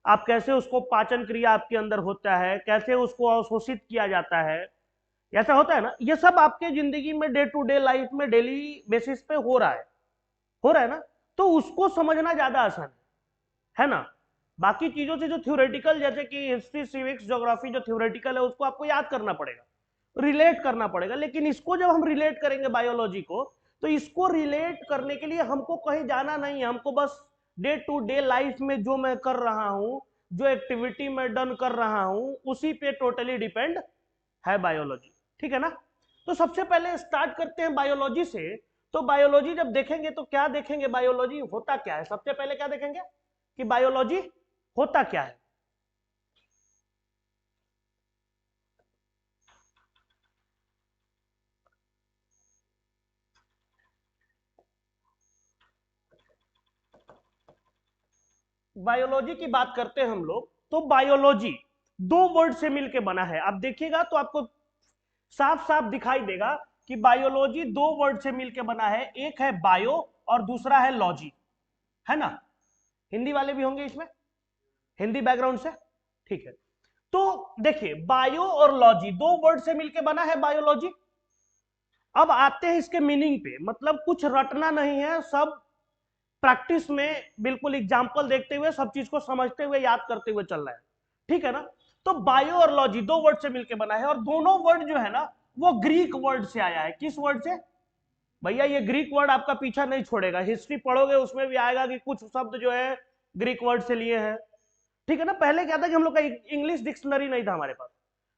आप कैसे उसको पाचन क्रिया आपके अंदर होता है, कैसे उसको अवशोषित किया जाता है, ऐसा होता है ना, ये सब आपके जिंदगी में डे टू डे लाइफ में डेली बेसिस पे हो रहा है ना, तो उसको समझना ज्यादा आसान है ना। बाकी चीजों से जो थ्योरेटिकल, जैसे कि हिस्ट्री सिविक्स ज्योग्राफी जो थ्योरेटिकल है उसको आपको याद करना पड़ेगा, रिलेट करना पड़ेगा, लेकिन इसको जब हम रिलेट करेंगे बायोलॉजी को, तो इसको रिलेट करने के लिए हमको कहीं जाना नहीं है, हमको बस डे टू डे लाइफ में जो मैं कर रहा हूं, जो एक्टिविटी मैं डन कर रहा हूं, उसी पे टोटली डिपेंड है बायोलॉजी। ठीक है ना। तो सबसे पहले स्टार्ट करते हैं बायोलॉजी से। तो बायोलॉजी जब देखेंगे तो क्या देखेंगे, बायोलॉजी होता क्या है, सबसे पहले क्या देखेंगे कि बायोलॉजी होता क्या है। बायोलॉजी की बात करते हैं हम लोग, तो बायोलॉजी दो वर्ड से मिलकर बना है। आप देखिएगा तो आपको साफ साफ दिखाई देगा कि बायोलॉजी दो वर्ड से मिलकर बना है, एक है बायो और दूसरा है लॉजी, है ना। हिंदी वाले भी होंगे इसमें, हिंदी बैकग्राउंड से, ठीक है। तो देखिए बायो और लॉजी दो वर्ड से मिलकर बना है बायोलॉजी। अब आते हैं इसके मीनिंग पे, मतलब कुछ रटना नहीं है, सब प्रैक्टिस में बिल्कुल एग्जाम्पल देखते हुए सब चीज को समझते हुए याद करते हुए चल रहा है, ठीक है ना। तो बायो और लॉजी दो वर्ड से मिलकर बना है, और दोनों वर्ड जो है ना वो ग्रीक वर्ड से आया है। किस वर्ड से भैया, ये ग्रीक वर्ड आपका पीछा नहीं छोड़ेगा, हिस्ट्री पढ़ोगे उसमें भी आएगा कि कुछ शब्द जो है ग्रीक वर्ड से लिए हैं, ठीक है ना। पहले क्या था कि हम लोग का इंग्लिश डिक्शनरी नहीं था हमारे पास,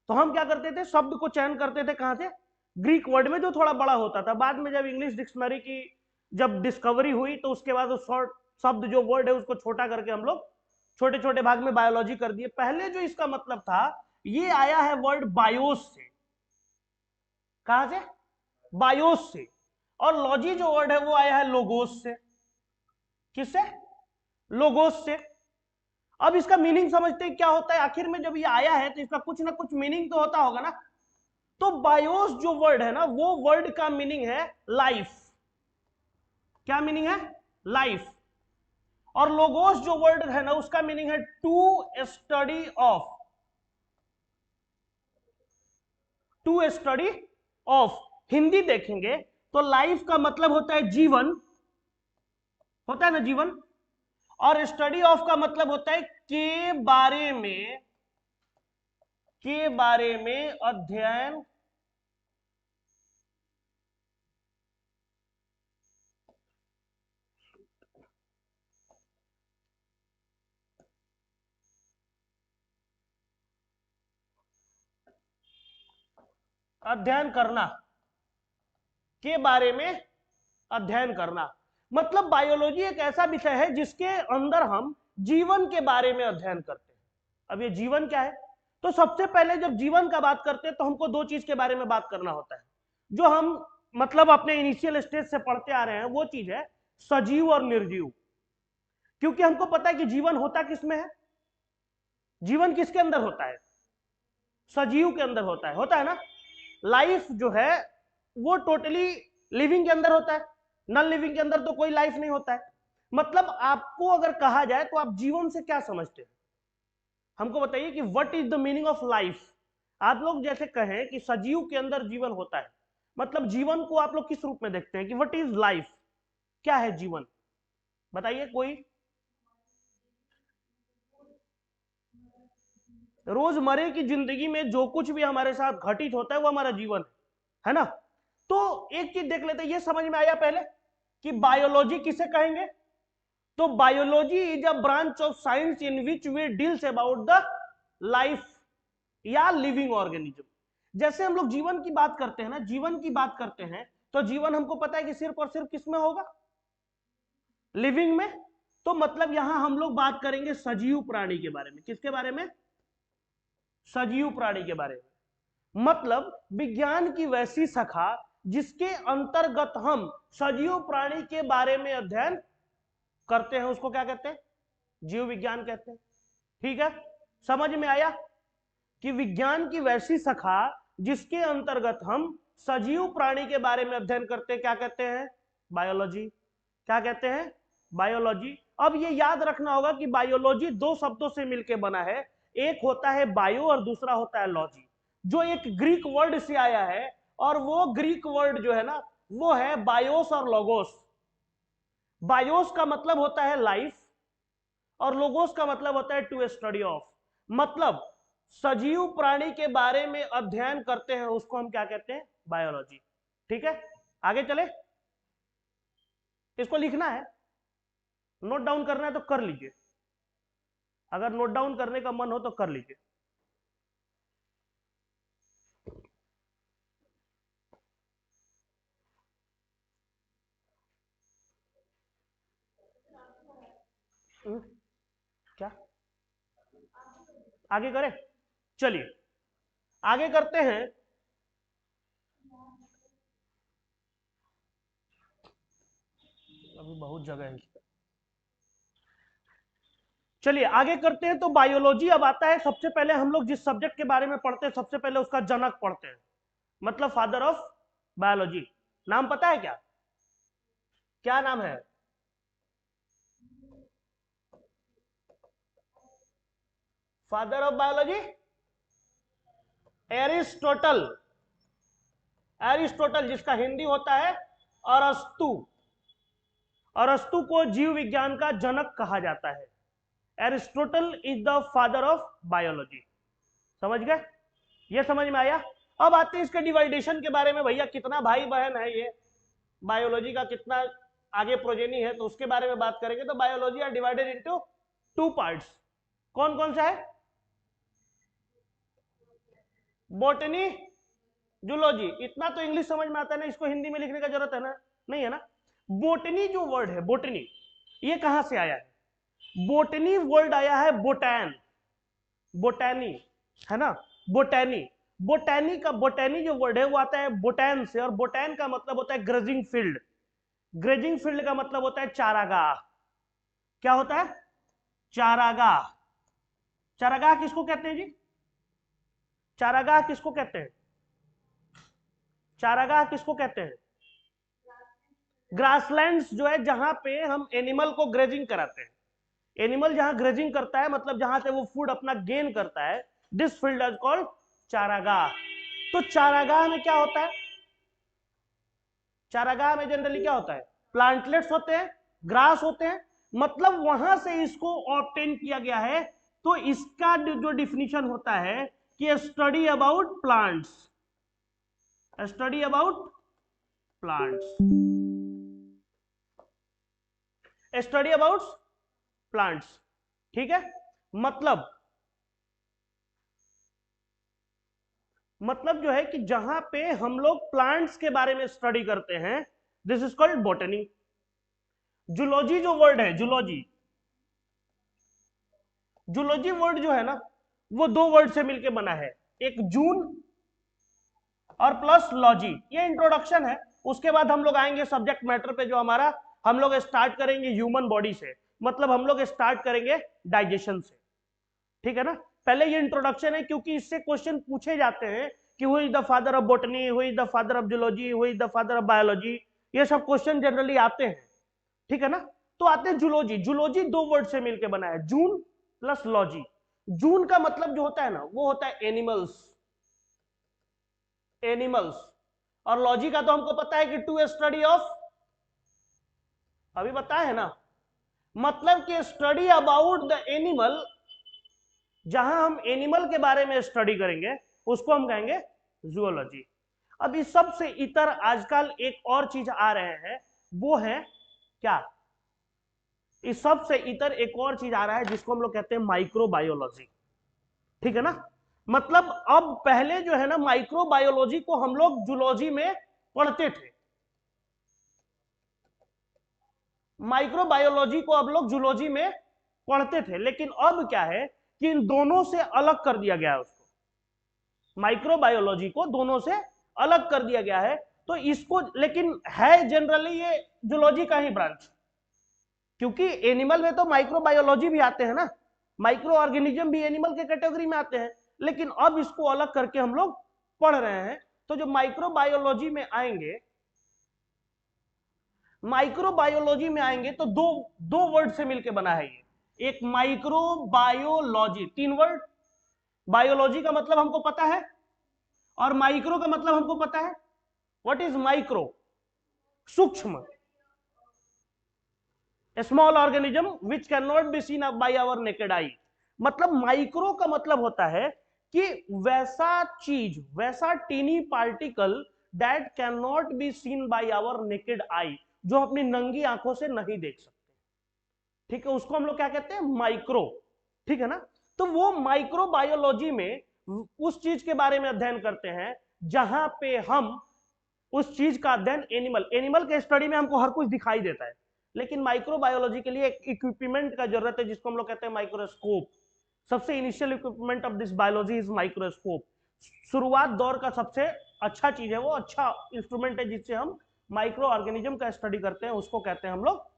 तो हम क्या करते थे, शब्द को चयन करते थे कहां से, ग्रीक वर्ड में, जो थोड़ा बड़ा होता था। बाद में जब इंग्लिश डिक्शनरी की जब डिस्कवरी हुई तो उसके बाद उस शॉर्ट शब्द जो वर्ड है उसको छोटा करके हम लोग छोटे छोटे भाग में बायोलॉजी कर दिए। पहले जो इसका मतलब था, ये आया है वर्ड बायोस से। कहां से, बायोस से। और लॉजी जो वर्ड है वो आया है लोगोस से। किससे, लोगोस से। अब इसका मीनिंग समझते हैं क्या होता है आखिर में, जब ये आया है तो इसका कुछ ना कुछ मीनिंग तो होता होगा ना। तो बायोस जो वर्ड है ना, वो वर्ड का मीनिंग है लाइफ। क्या मीनिंग है, लाइफ। और लोगोस जो वर्ड है ना उसका मीनिंग है to study of, to study of. Hindi देखेंगे तो लाइफ का मतलब होता है जीवन, होता है ना जीवन, और स्टडी ऑफ का मतलब होता है के बारे में, के बारे में अध्ययन, अध्ययन करना, के बारे में अध्ययन करना। मतलब बायोलॉजी एक ऐसा विषय है जिसके अंदर हम जीवन के बारे में अध्ययन करते हैं। अब ये जीवन क्या है, तो सबसे पहले जब जीवन का बात करते हैं तो हमको दो चीज के बारे में बात करना होता है, जो हम मतलब अपने इनिशियल स्टेज से पढ़ते आ रहे हैं। वो चीज है सजीव और निर्जीव। क्योंकि हमको पता है कि जीवन होता किसमें है, जीवन किसके अंदर होता है, सजीव के अंदर होता है ना। लाइफ जो है वो टोटली लिविंग के अंदर होता है, नॉन लिविंग के अंदर तो कोई लाइफ नहीं होता है। मतलब आपको अगर कहा जाए तो आप जीवन से क्या समझते हैं, हमको बताइए कि what is the meaning of life. आप लोग जैसे कहें कि सजीव के अंदर जीवन होता है, मतलब जीवन को आप लोग किस रूप में देखते हैं कि व्हाट इज लाइफ, क्या है जीवन, बताइए कोई। रोजमर्रे की जिंदगी में जो कुछ भी हमारे साथ घटित होता है वो हमारा जीवन है ना। तो एक चीज देख लेते हैं, ये समझ में आया पहले कि बायोलॉजी किसे कहेंगे। तो biology is a branch of science in which we deals about the life या लिविंग ऑर्गेनिज्म। जैसे हम लोग जीवन की बात करते हैं ना, जीवन की बात करते हैं तो जीवन हमको पता है कि सिर्फ और सिर्फ किसमें होगा, लिविंग में। तो मतलब यहां हम लोग बात करेंगे सजीव प्राणी के बारे में। किसके बारे में, सजीव प्राणी के बारे में। मतलब विज्ञान की वैसी शाखा जिसके अंतर्गत हम सजीव प्राणी के बारे में अध्ययन करते हैं उसको क्या कहते हैं, जीव विज्ञान कहते हैं। ठीक है, समझ में आया कि विज्ञान की वैसी शाखा जिसके अंतर्गत हम सजीव प्राणी के बारे में अध्ययन करते हैं क्या कहते हैं, बायोलॉजी। क्या कहते हैं, बायोलॉजी। अब ये याद रखना होगा कि बायोलॉजी दो शब्दों से मिलकर बना है, एक होता है बायो और दूसरा होता है लॉजी, जो एक ग्रीक वर्ड से आया है, और वो ग्रीक वर्ड जो है ना वो है बायोस और लोगोस। बायोस का मतलब होता है लाइफ और लोगोस का मतलब होता है टू स्टडी ऑफ, मतलब सजीव प्राणी के बारे में अध्ययन करते हैं उसको हम क्या कहते हैं, बायोलॉजी। ठीक है, आगे चले। इसको लिखना है, नोट डाउन करना है तो कर लीजिए, अगर नोट डाउन करने का मन हो तो कर लीजिए। क्या आगे करें, चलिए आगे करते हैं। अभी बहुत जगह है, चलिए आगे करते हैं। तो बायोलॉजी अब आता है, सबसे पहले हम लोग जिस सब्जेक्ट के बारे में पढ़ते हैं सबसे पहले उसका जनक पढ़ते हैं, मतलब फादर ऑफ बायोलॉजी। नाम पता है क्या, क्या नाम है? Father of biology Aristotle. Aristotle जिसका हिंदी होता है अरस्तु। अरस्तु को जीव विज्ञान का जनक कहा जाता है। Aristotle is the father of biology. समझ गए, ये समझ में आया। अब आते हैं इसके डिवाइडेशन के बारे में, भैया कितना भाई बहन है ये, बायोलॉजी का कितना आगे प्रोजेनी है, तो उसके बारे में बात करेंगे। तो biology are divided into two parts. कौन कौन सा है? Botany, zoology. इतना तो इंग्लिश समझ में आता है ना, इसको हिंदी में लिखने का जरूरत है ना, नहीं है ना। बोटनी जो वर्ड है, बोटनी, ये कहां से आया है? बोटनी वर्ड आया है बोटैन, बोटैनी, है ना, बोटैनी। बोटैनी का, बोटैनी जो वर्ड है वो आता है बोटैन से, और बोटैन का मतलब होता है ग्रेजिंग फील्ड। ग्रेजिंग फील्ड का मतलब होता है चारागाह। क्या होता है? चारागाह। चारागाह किसको कहते हैं जी? चारागाह किसको कहते हैं? चारागाह किसको कहते हैं? ग्रासलैंड्स जो है जहां पे हम एनिमल को ग्रेजिंग कराते हैं। एनिमल जहां ग्रेजिंग करता है, मतलब जहां से वो फूड अपना गेन करता है, दिस फील्ड इज कॉल्ड चारागाह। तो चारागाह में क्या होता है? चारागाह में जनरली क्या होता है? प्लांटलेट्स होते हैं, ग्रास होते हैं, मतलब वहां से इसको ऑब्टेन किया गया है। तो इसका जो डिफिनीशन होता है कि study about plants, study about plants, study about plants. ठीक है, मतलब जो है कि जहां पे हम लोग प्लांट्स के बारे में स्टडी करते हैं, this is called botany. Zoology जो वर्ड है, जूलॉजी, जूलॉजी वर्ड जो है ना वो दो वर्ड से मिलकर बना है, एक जून और प्लस लॉजी। ये इंट्रोडक्शन है, उसके बाद हम लोग आएंगे सब्जेक्ट मैटर पे, जो हमारा, हम लोग स्टार्ट करेंगे ह्यूमन बॉडी से, मतलब हम लोग स्टार्ट करेंगे डाइजेशन से। ठीक है ना, पहले ये इंट्रोडक्शन है, क्योंकि इससे क्वेश्चन पूछे जाते हैं कि who is the father of botany, who is the father of zoology, who is the father of biology, ये सब क्वेश्चन जनरली आते हैं। ठीक है ना, तो आते हैं जूलॉजी। जूलॉजी दो वर्ड से मिलकर बना है, जून प्लस लॉजी। जून का मतलब जो होता है ना वो होता है एनिमल्स, एनिमल्स, और लॉजी का तो हमको पता है कि टू स्टडी ऑफ, अभी बताया है ना, मतलब कि स्टडी अबाउट द एनिमल, जहां हम एनिमल के बारे में स्टडी करेंगे उसको हम कहेंगे जूलॉजी। अब इस सब से इतर आजकल एक और चीज आ रहे हैं, वो है क्या? इस सब से इतर एक और चीज आ रहा है जिसको हम लोग कहते हैं माइक्रोबायोलॉजी। ठीक है ना, मतलब अब पहले जो है ना माइक्रोबायोलॉजी को हम लोग जूलॉजी में पढ़ते थे, माइक्रोबायोलॉजी को अब लोग जूलॉजी में पढ़ते थे, लेकिन अब क्या है कि इन दोनों से अलग कर दिया गया है उसको, माइक्रोबायोलॉजी को दोनों से अलग कर दिया गया है। तो इसको, लेकिन है जनरली ये जूलॉजी का ही ब्रांच, क्योंकि एनिमल में तो माइक्रोबायोलॉजी भी आते हैं ना, माइक्रो ऑर्गेनिज्म भी एनिमल के कैटेगरी में आते हैं, लेकिन अब इसको अलग करके हम लोग पढ़ रहे हैं। तो जो माइक्रोबायोलॉजी में आएंगे, माइक्रोबायोलॉजी में आएंगे तो दो दो वर्ड से मिलकर बना है ये। एक माइक्रोबायोलॉजी, 3 वर्ड। बायोलॉजी का मतलब हमको पता है और माइक्रो का मतलब हमको पता है। What is micro? सूक्ष्म, small organism which can not be seen by our naked eye. मतलब माइक्रो का मतलब होता है कि वैसा चीज, वैसा tiny particle that can not be seen by our naked eye, जो अपनी नंगी आंखों से नहीं देख सकते। ठीक है, उसको हम लोग क्या कहते हैं? माइक्रो। ठीक है ना? तो वो माइक्रोबायोलॉजी में उस चीज के बारे में अध्ययन करते हैं जहां पे हम उस चीज का अध्ययन, एनिमल के स्टडी में हमको हर कुछ दिखाई देता है, लेकिन माइक्रोबायोलॉजी के लिए एक इक्विपमेंट का जरूरत है जिसको हम लोग कहते हैं माइक्रोस्कोप। सबसे initial equipment of this biology is microscope. शुरुआत दौर का सबसे अच्छा चीज है वो, अच्छा इंस्ट्रूमेंट है जिससे हम माइक्रो ऑर्गेनिज्म का स्टडी करते हैं, उसको कहते हैं हम लोग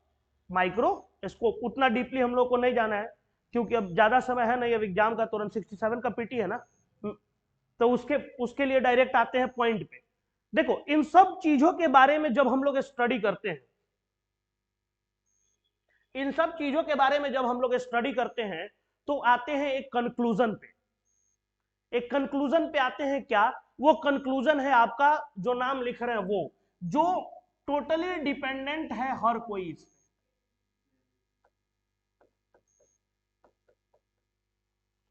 माइक्रोस्कोप। उतना डीपली हम लोग को नहीं जाना है क्योंकि अब ज्यादा समय है नहीं, अब एग्जाम का तुरंत 67 का पीटी है ना, तो उसके लिए डायरेक्ट आते हैं पॉइंट पे। देखो, इन सब चीजों के बारे में जब हम लोग स्टडी करते हैं, इन सब चीजों के बारे में जब हम लोग स्टडी करते हैं तो आते हैं एक कंक्लूजन पे। एक कंक्लूजन पे आते हैं, क्या वो कंक्लूजन है? आपका जो नाम लिख रहे हैं वो, जो टोटली डिपेंडेंट है हर कोई इस पे।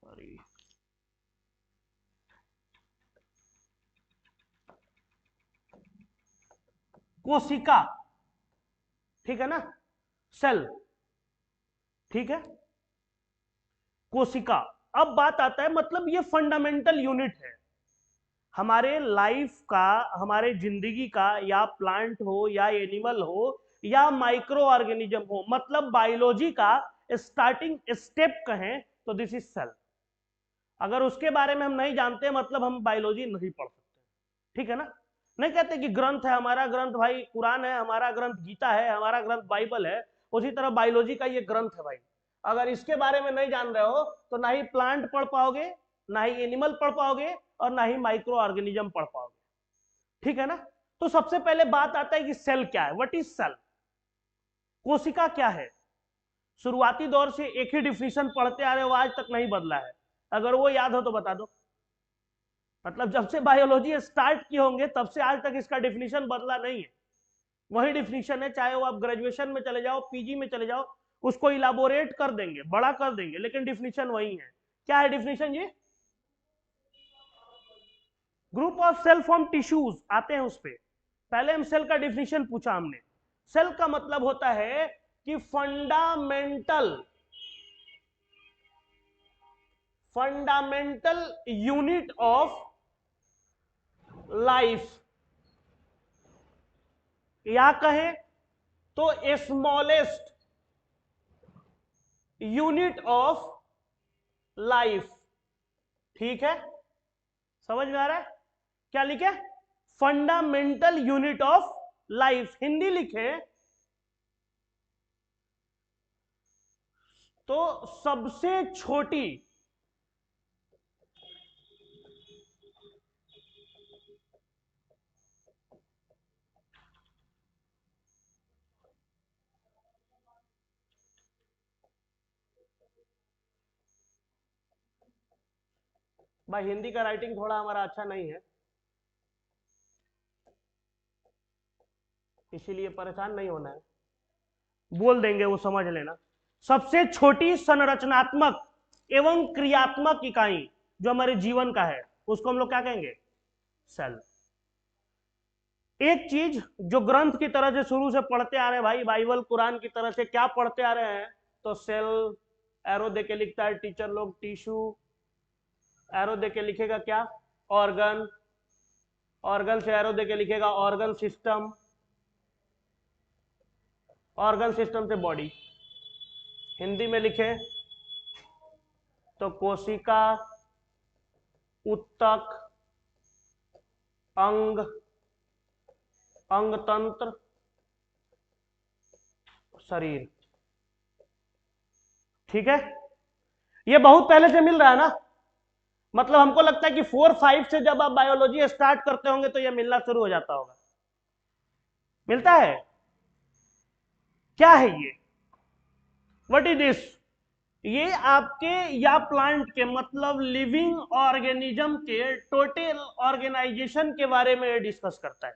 सॉरी, कोशिका, ठीक है ना, सेल, ठीक है, कोशिका। अब बात आता है, मतलब ये फंडामेंटल यूनिट है हमारे लाइफ का, हमारे जिंदगी का, या प्लांट हो या एनिमल हो या माइक्रो ऑर्गेनिज्म हो, मतलब बायोलॉजी का स्टार्टिंग स्टेप कहें तो दिस इज सेल। अगर उसके बारे में हम नहीं जानते मतलब हम बायोलॉजी नहीं पढ़ सकते। ठीक है ना? नहीं कहते कि ग्रंथ है, हमारा ग्रंथ भाई कुरान है, हमारा ग्रंथ गीता है, हमारा ग्रंथ बाइबल है, उसी तरह बायोलॉजी का ये ग्रंथ है भाई। अगर इसके बारे में नहीं जान रहे हो तो ना ही प्लांट पढ़ पाओगे, ना ही एनिमल पढ़ पाओगे, और ना ही माइक्रो ऑर्गेनिज्म पढ़ पाओगे। ठीक है ना? तो सबसे पहले बात आता है कि सेल क्या है, व्हाट इज सेल। कोशिका क्या है? शुरुआती दौर से एक ही डिफिनीशन पढ़ते आ रहे हो, आज तक नहीं बदला है। अगर वो याद हो तो बता दो। मतलब जब से बायोलॉजी स्टार्ट किए होंगे तब से आज तक इसका डिफिनीशन बदला नहीं है, वही डिफिनीशन है। चाहे वो आप ग्रेजुएशन में चले जाओ, पीजी में चले जाओ, उसको इलाबोरेट कर देंगे, बड़ा कर देंगे, लेकिन डिफिनीशन वही है। क्या है डिफिनीशन जी? Group of cell form tissues, आते हैं उस पे। पहले हम सेल का डिफिनीशन पूछा हमने। सेल का मतलब होता है कि फंडामेंटल यूनिट ऑफ लाइफ, या कहें तो स्मॉलेस्ट यूनिट ऑफ लाइफ। ठीक है, समझ में आ रहा है? क्या लिखे? Fundamental unit of life. Hindi लिखे तो सबसे छोटी, भाई हिंदी का राइटिंग थोड़ा हमारा अच्छा नहीं है, इसीलिए परेशान नहीं होना है, बोल देंगे वो समझ लेना। सबसे छोटी संरचनात्मक एवं क्रियात्मक इकाई जो हमारे जीवन का है उसको हम लोग क्या कहेंगे? सेल। एक चीज जो ग्रंथ की तरह से शुरू से पढ़ते आ रहे हैं भाई, बाइबल कुरान की तरह से क्या पढ़ते आ रहे हैं, तो सेल, एरो दे के लिखता है टीचर लोग, टिश्यू, एरो दे के लिखेगा क्या? ऑर्गन, ऑर्गन से एरो दे के लिखेगा ऑर्गन सिस्टम, ऑर्गन सिस्टम से बॉडी। हिंदी में लिखे तो कोशिका, उत्तक, अंग, अंग तंत्र, शरीर। ठीक है, ये बहुत पहले से मिल रहा है ना? मतलब हमको लगता है कि 4-5 से जब आप बायोलॉजी स्टार्ट करते होंगे तो ये मिलना शुरू हो जाता होगा। मिलता है? क्या है ये? What is this? ये आपके या प्लांट के मतलब लिविंग ऑर्गेनिज्म के टोटल ऑर्गेनाइजेशन के बारे में डिस्कस करता है।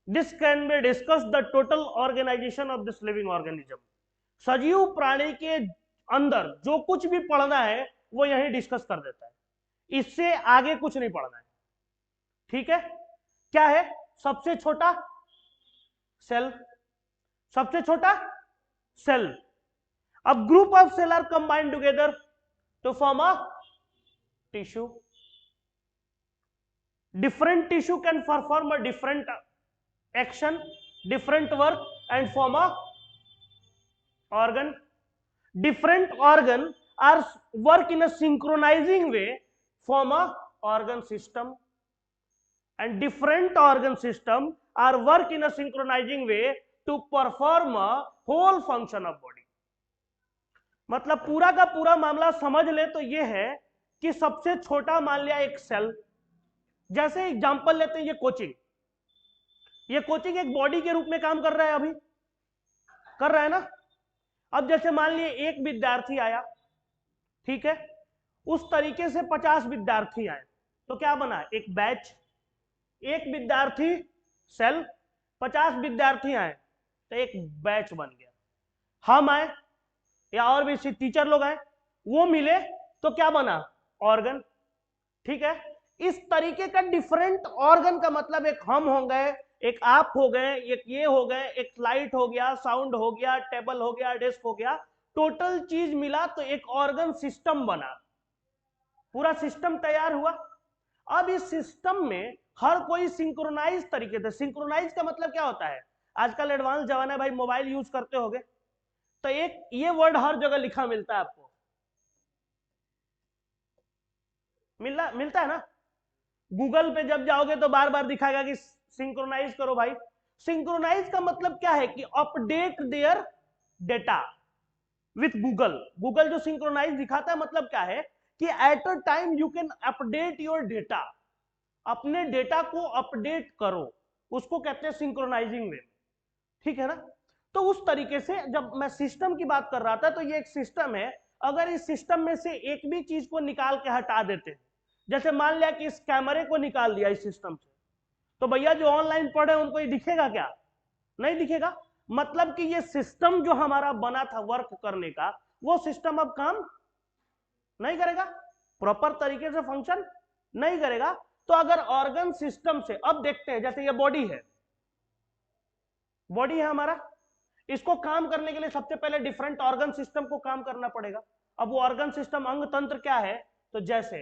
This can be discuss the total organisation of this living organism. सजीव प्राणी के अंदर जो कुछ भी पढ़ना है वो यही डिस्कस कर देता है, इससे आगे कुछ नहीं पढ़ना है। ठीक है? क्या है? सबसे छोटा सेल, सबसे छोटा सेल। अब group of cell are combined together to form a tissue. Different tissue can perform a different action, different work and form a organ. Different organ are work in a synchronizing way, form a organ system, and different organ system are work in a synchronizing way to perform a whole function of body. मतलब पूरा का पूरा मामला समझ ले तो ये है कि सबसे छोटा मान लिया एक सेल। जैसे एग्जांपल लेते हैं, ये कोचिंग एक बॉडी के रूप में काम कर रहा है, अभी कर रहा है ना। अब जैसे मान लिए एक विद्यार्थी आया, ठीक है, उस तरीके से 50 विद्यार्थी आए तो क्या बना? एक बैच। एक विद्यार्थी सेल, 50 विद्यार्थी आए तो एक बैच बन गया। हम आए या और भी टीचर लोग आए, वो मिले तो क्या बना? ऑर्गन। ठीक है? इस तरीके का डिफरेंट ऑर्गन का मतलब एक हम हो गए, एक आप हो गए, एक ये हो गए, एक लाइट हो गया, साउंड हो गया, टेबल हो गया, डेस्क हो गया, टोटल चीज मिला तो एक ऑर्गन सिस्टम बना। पूरा सिस्टम तैयार हुआ। अब इस सिस्टम में हर कोई सिंक्रोनाइज तरीके से, सिंक्रोनाइज का मतलब क्या होता है? आजकल एडवांस जमाना है भाई, मोबाइल यूज करते होगे तो एक ये वर्ड हर जगह लिखा मिलता है आपको, मिलता है ना। गूगल पे जब जाओगे तो बार बार दिखाएगा कि सिंक्रोनाइज करो भाई। सिंक्रोनाइज का मतलब क्या है? कि update their data with Google. Google जो सिंक्रोनाइज दिखाता है मतलब क्या है? कि at a time you can update your data, अपने डेटा को अपडेट करो, उसको कहते हैं सिंक्रोनाइजिंग वे। ठीक है ना? तो उस तरीके से जब मैं सिस्टम की बात कर रहा था तो ये एक सिस्टम है। अगर इस सिस्टम में से एक भी चीज को निकाल के हटा देते हैं, जैसे मान लिया कि इस कैमरे को निकाल दिया इस सिस्टम से, तो भैया जो ऑनलाइन पढ़े उनको ये दिखेगा क्या? नहीं दिखेगा। मतलब कि ये सिस्टम जो हमारा बना था वर्क करने का, वो सिस्टम अब काम नहीं करेगा, प्रॉपर तरीके से फंक्शन नहीं करेगा। तो अगर ऑर्गन सिस्टम से, अब देखते हैं जैसे ये बॉडी है, बॉडी है हमारा, इसको काम करने के लिए सबसे पहले डिफरेंट ऑर्गन सिस्टम को काम करना पड़ेगा। अब वो ऑर्गन सिस्टम अंग तंत्र क्या है? तो जैसे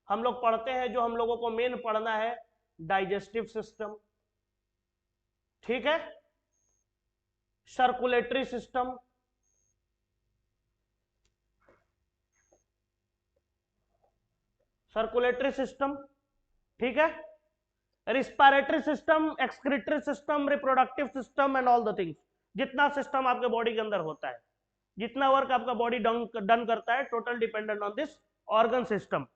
हम लोग पढ़ते हैं, जो हम लोगों को मेन पढ़ना है, डाइजेस्टिव सिस्टम, ठीक है, सर्कुलेटरी सिस्टम, सर्कुलेटरी सिस्टम, ठीक है, respiratory system, excretory system, reproductive system and all the things. जितना सिस्टम आपके बॉडी के अंदर होता है, जितना वर्क आपका बॉडी डन करता है, total dependent on this organ system.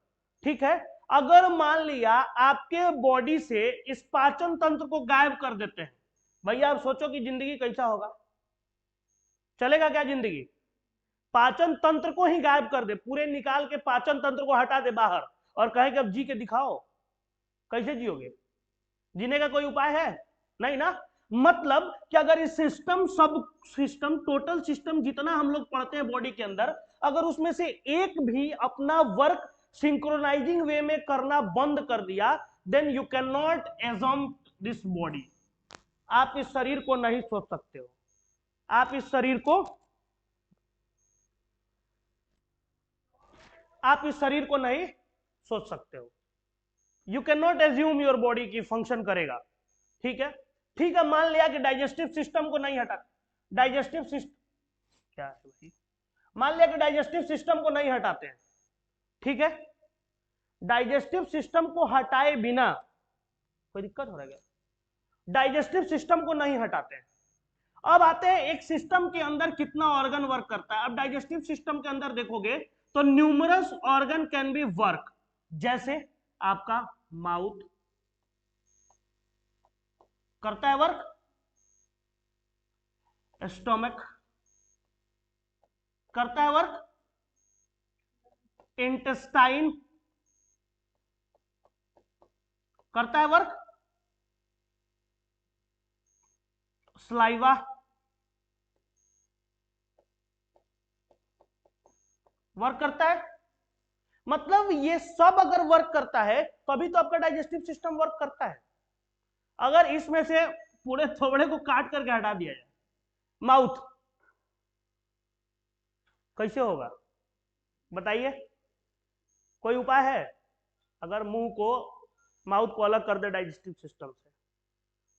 ठीक है? अगर मान लिया आपके बॉडी से इस पाचन तंत्र को गायब कर देते हैं, भैया आप सोचो कि जिंदगी कैसा होगा? चलेगा क्या जिंदगी? पाचन तंत्र को ही गायब कर दे, पूरे निकाल के पाचन तंत्र को हटा दे बाहर और कहे कि अब जी के दिखाओ, कैसे जियोगे? जीने का कोई उपाय है? नहीं ना। मतलब कि अगर इस सिस्टम, सब सिस्टम, टोटल सिस्टम जितना हम लोग पढ़ते हैं बॉडी के अंदर, अगर उसमें से एक भी अपना वर्क सिंक्रोनाइजिंग वे में करना बंद कर दिया, then you can not assume this body. आप इस शरीर को नहीं सोच सकते हो, आप इस शरीर को, आप इस शरीर को नहीं सोच सकते हो। You can not assume your body की फंक्शन करेगा। ठीक है? ठीक है, मान लिया कि डाइजेस्टिव सिस्टम को नहीं हटा, डाइजेस्टिव सिस्टम क्या है भाई? मान लिया कि डाइजेस्टिव सिस्टम को नहीं हटाते हैं, ठीक है, डाइजेस्टिव सिस्टम को हटाए बिना, कोई दिक्कत हो रहा है क्या? डाइजेस्टिव सिस्टम को नहीं हटाते हैं। अब आते हैं एक सिस्टम के अंदर कितना ऑर्गन वर्क करता है। अब डाइजेस्टिव सिस्टम के अंदर देखोगे तो numerous organ can be work, जैसे आपका माउथ करता है वर्क, स्टोमक करता है वर्क, इंटेस्टाइन करता है वर्क, स्लाइवा वर्क करता है। मतलब ये सब अगर वर्क करता है तभी तो आपका डाइजेस्टिव सिस्टम वर्क करता है। अगर इसमें से पूरे थोबड़े को काट करके हटा दिया जाए, माउथ, कैसे होगा बताइए? कोई उपाय है? अगर मुंह को, माउथ को अलग कर दे डाइजेस्टिव सिस्टम से,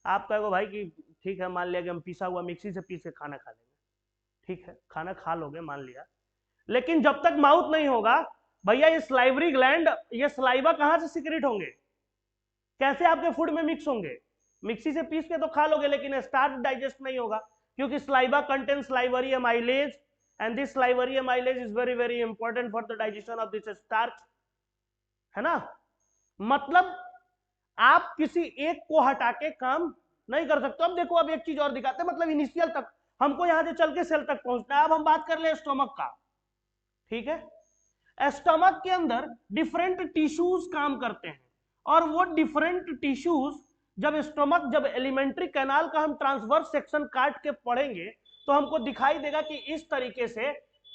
आप कहोगे भाई कि ठीक है, मान लिया कि हम पिसा हुआ मिक्सी से पीस के खाना खा लेंगे, ठीक है खाना खा लोगे मान लिया, लेकिन जब तक माउथ नहीं होगा भैया ये स्लाइवरी ग्लैंड, ये स्लाइवा कहां से सिक्रेट होंगे, कैसे आपके फूड में मिक्स होंगे? मिक्सी से पीस के तो खा लोगे लेकिन स्टार्च डाइजेस्ट नहीं होगा, क्योंकि saliva contains salivary amylase and this salivary amylase is very very important for the digestion of this starch, है ना? मतलब आप किसी एक को हटा के काम नहीं कर सकते। अब देखो, अब एक चीज और दिखाते हैं, मतलब इनिशियल तक हमको यहां से चल के सेल तक पहुंचना है। अब हम बात कर ले स्टोमक का, ठीक है? स्टोमक के अंदर डिफरेंट टिश्यूज काम करते हैं, और वो डिफरेंट टिश्यूज जब एलिमेंट्री कैनाल का हम ट्रांसवर्स सेक्शन काट के पढ़ेंगे तो हमको दिखाई देगा कि इस तरीके से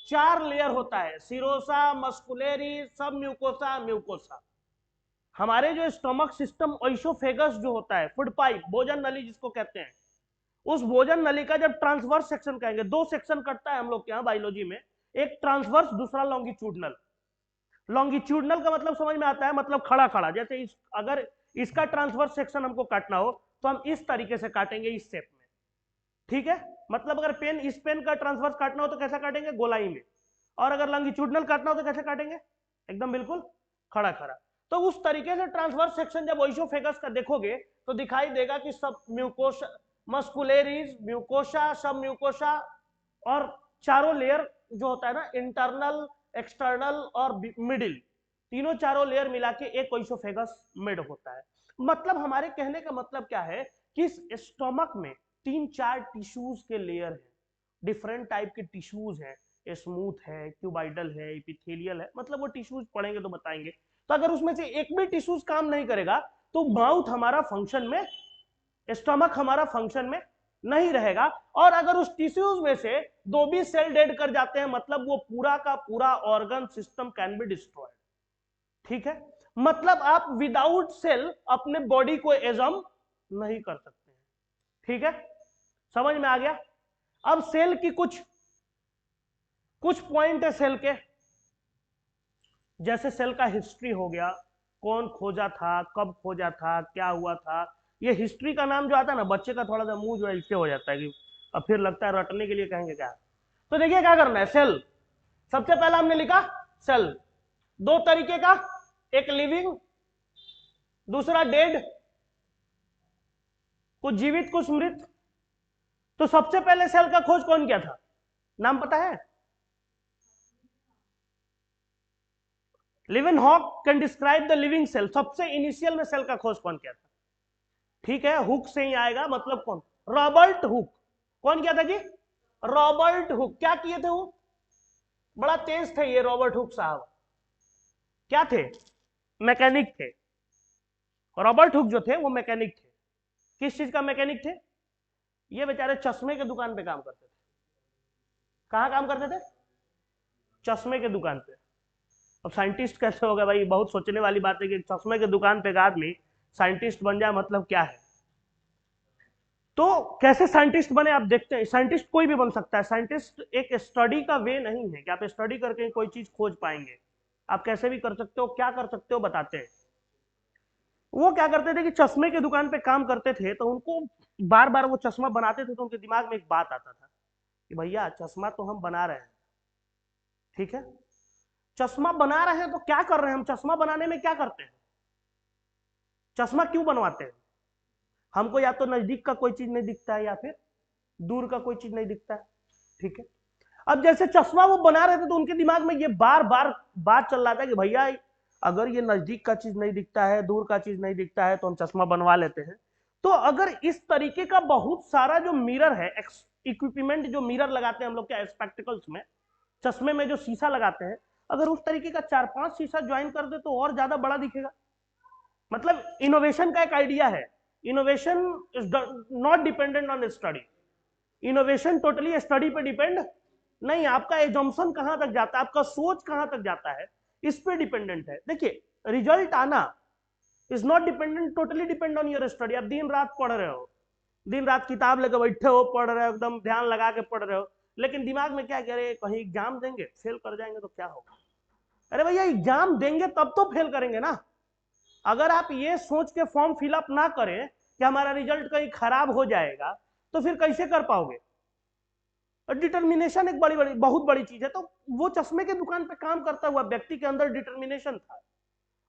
4 लेयर होता है, सीरोसा, मस्कुलरी, सब म्यूकोसा, म्यूकोसा। हमारे जो स्टोमक सिस्टम ओइसोफेगस जो होता है, फूड पाइप, भोजन नली जिसको कहते हैं, उस भोजन नली का जब ट्रांसवर्स सेक्शन कहेंगे, 2 सेक्शन कटता है हम लोग के यहाँ बायोलॉजी में, एक ट्रांसवर्स, दूसरा लॉन्गिट्यूडनल। लॉन्गिट्यूडनल का मतलब समझ में आता है, मतलब खड़ा खड़ा, जैसे अगर इसका ट्रांसवर्स सेक्शन हमको काटना हो तो हम इस तरीके से काटेंगे, इस शेप में, ठीक है? मतलब अगर पेन, इस पेन का ट्रांसवर्स काटना हो तो कैसा काटेंगे? गोलाई में। और अगर लॉन्गिट्यूडनल काटना हो तो कैसे काटेंगे? एकदम बिल्कुल खड़ा खड़ा। तो उस तरीके से ट्रांसवर्स सेक्शन जब ओइसोफेगस का देखोगे तो दिखाई देगा कि सब म्यूकोसा, मस्कुलरीज, म्यूकोसा, सब म्यूकोसा, और चारों लेयर जो होता है ना, इंटरनल, एक्सटर्नल और मिडिल, तीनों चारों लेयर मिला के एक ओइसोफेगस मेड होता है। मतलब हमारे कहने का मतलब क्या है कि स्टोमक में 3-4 टिश्यूज के लेयर हैं, डिफरेंट टाइप के टिश्यूज हैं, स्मूथ है, क्यूबाइडल है, एपिथेलियल है, मतलब वो टिश्यूज पढ़ेंगे तो बताएंगे। तो अगर उसमें से एक भी टिश्यूज काम नहीं करेगा तो माउथ हमारा फंक्शन में, स्टमक हमारा फंक्शन में नहीं रहेगा। और अगर उस टिश्यूज में से 2 भी सेल डेड कर जाते हैं, मतलब वो पूरा का पूरा organ system can be destroyed, ठीक है? मतलब आप विदाउट सेल अपने बॉडी को एजम नहीं कर सकते हैं, ठीक है? समझ में आ गया? अब सेल की कुछ पॉइंट है सेल के, जैसे सेल का हिस्ट्री हो गया, कौन खोजा था, कब खोजा था, क्या हुआ था। ये हिस्ट्री का नाम जो आता है ना, बच्चे का थोड़ा सा मुंह जो है इससे हो जाता है कि अब फिर लगता है रटने के लिए कहेंगे क्या। तो देखिए क्या करना है, सेल, सबसे पहला हमने लिखा सेल, 2 तरीके का, एक लिविंग, दूसरा डेड, कुछ जीवित कुछ मृत। तो सबसे पहले सेल का खोज कौन किया था, नाम पता है? Leeuwenhoek can describe the living cell. सबसे इनिशियल में सेल का खोज कौन किया था? ठीक है, हुक से ही आएगा, मतलब कौन? Robert Hooke. कौन किया था जी? Robert Hooke. क्या किए थे वो? बड़ा तेज थे ये रॉबर्ट हुक साहब। क्या थे? मैकेनिक थे। रॉबर्ट हुक जो थे वो मैकेनिक थे। किस चीज का मैकेनिक थे? ये बेचारे चश्मे के दुकान पे काम करते थे। कहां काम करते थे? चश्मे के दुकान पे। अब साइंटिस्ट कैसे होगा भाई? बहुत सोचने वाली बात है कि चश्मे के दुकान पे एक आदमी साइंटिस्ट बन जाए, मतलब क्या है? तो कैसे साइंटिस्ट बने आप देखते हैं। साइंटिस्ट कोई भी बन सकता है। साइंटिस्ट एक स्टडी का वे नहीं है कि आप स्टडी करके कोई चीज खोज पाएंगे। आप कैसे भी कर सकते हो, क्या कर सकते हो बताते हैं। वो क्या करते थे कि चश्मे की दुकान पे काम करते थे, तो उनको बार बार वो चश्मा बनाते थे तो उनके दिमाग में एक बात आता था कि भैया चश्मा तो हम बना रहे हैं, ठीक है, चश्मा बना रहे हैं तो क्या कर रहे हैं हम? चश्मा बनाने में क्या करते हैं? चश्मा क्यों बनवाते हैं? हमको या तो नजदीक का कोई चीज नहीं दिखता है या फिर दूर का कोई चीज नहीं दिखता है, ठीक है। अब जैसे चश्मा वो बना रहे थे तो उनके दिमाग में ये बार बार बात चल रहा था कि भैया अगर ये नजदीक का चीज नहीं दिखता है, दूर का चीज नहीं दिखता है, तो हम चश्मा बनवा लेते हैं। तो अगर इस तरीके का बहुत सारा जो मिरर है, इक्विपमेंट जो मिरर लगाते हैं हम लोग क्या स्पेक्टिकल्स में, चश्मे में जो शीशा लगाते हैं, अगर उस तरीके का 4-5 शीशा ज्वाइन कर दे तो और ज्यादा बड़ा दिखेगा। मतलब इनोवेशन का एक आइडिया है, innovation is not dependent on study, innovation totally study पे डिपेंड नहीं, आपका एजम्पशन कहां तक जाता है, आपका सोच कहां तक जाता है, इस पे डिपेंडेंट है। देखिए रिजल्ट आना is not dependent, totally depend on your study. आप दिन रात पढ़ रहे हो, दिन रात किताब लेकर बैठे हो, पढ़ रहे हो, एकदम ध्यान लगा के पढ़ रहे हो, लेकिन दिमाग में क्या कह रहे हैं, कहीं एग्जाम देंगे फेल कर जाएंगे तो क्या होगा। अरे भैया एग्जाम देंगे तब तो फेल करेंगे ना। अगर आप ये सोच के फॉर्म फिलअप ना करें कि हमारा रिजल्ट कहीं खराब हो जाएगा तो फिर कैसे कर पाओगे। डिटर्मिनेशन एक बहुत बड़ी चीज है। तो वो चश्मे के दुकान पे काम करता हुआ व्यक्ति के अंदर डिटर्मिनेशन था।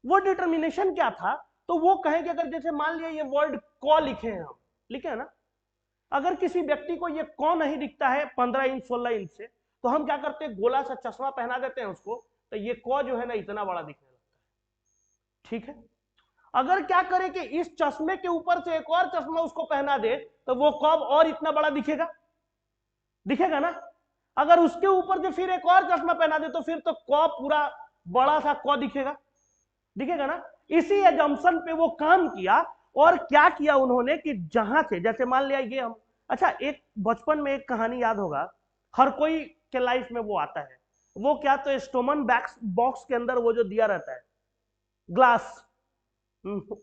वो डिटर्मिनेशन क्या था, तो वो कहें कि अगर जैसे मान लिया ये वर्ड क लिखे हैं, हम लिखे हैं ना, अगर किसी व्यक्ति को ये क नहीं दिखता है 15 इंच 16 इंच से, तो हम क्या करते हैं, गोला सा चश्मा पहना देते हैं उसको, तो ये क जो है ना इतना बड़ा दिखने लगता है। ठीक है, अगर क्या करें कि इस चश्मे के ऊपर से एक और चश्मा उसको पहना दे तो वो कब और इतना बड़ा दिखेगा, दिखेगा ना। अगर उसके ऊपर से फिर एक और चश्मा पहना दे तो फिर तो क पूरा बड़ा सा क दिखेगा, दिखेगा ना। इसी एजम्पशन पे वो काम किया, और क्या किया उन्होंने कि जहां से जैसे मान लिया ये हम, अच्छा एक बचपन में एक कहानी याद होगा, हर कोई के लाइफ में वो आता है, वो क्या, तो स्टोमन बॉक्स के अंदर वो जो दिया रहता है ग्लास,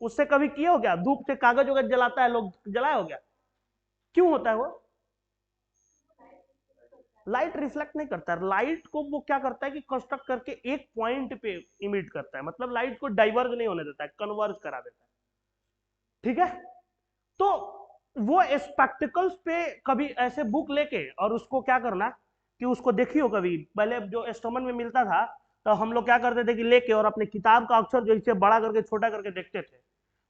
उससे कभी किए हो क्या, धूप से कागज वगैरह जलाता है लोग, जलाया हो गया, क्यों होता है वो, लाइट रिफ्लेक्ट नहीं करता, लाइट को वो क्या करता है कि कंस्ट्रक्ट करके एक पॉइंट पे इमिट करता है, मतलब लाइट को डाइवर्ज नहीं होने देता है, कन्वर्ज करा देता है। ठीक है, तो वो स्पेक्टिकल्स पे कभी ऐसे बुक लेके और उसको क्या करना कि उसको देखियो, कभी पहले जो स्टोमन में मिलता था तो हम लोग क्या करते थे कि लेके और अपने किताब का अक्षर जो इसे बड़ा करके छोटा करके देखते थे,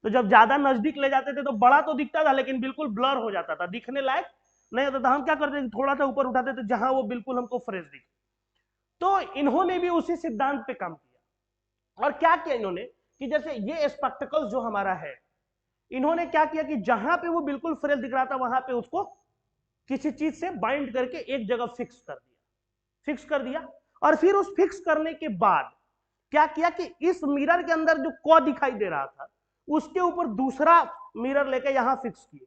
तो जब ज्यादा नजदीक ले जाते थे तो बड़ा तो दिखता था लेकिन बिल्कुल ब्लर हो जाता था, दिखने लायक नहीं होता था। हम क्या करते थे, थोड़ा सा ऊपर उठाते थे जहां वो बिल्कुल हमको फ्रेश दिखे। तो इन्होंने भी उसी सिद्धांत पे काम किया, और क्या किया इन्होंने कि जैसे ये स्पेक्टिकल्स जो हमारा है, इन्होंने क्या किया कि जहां पे वो बिल्कुल फ्रेश दिख रहा था वहां पे उसको किसी चीज से बाइंड करके एक जगह फिक्स कर दिया, फिक्स कर दिया। और फिर उस फिक्स करने के बाद क्या किया कि इस मिरर के अंदर जो क दिखाई दे रहा था उसके ऊपर दूसरा मिरर लेके यहां फिक्स किए।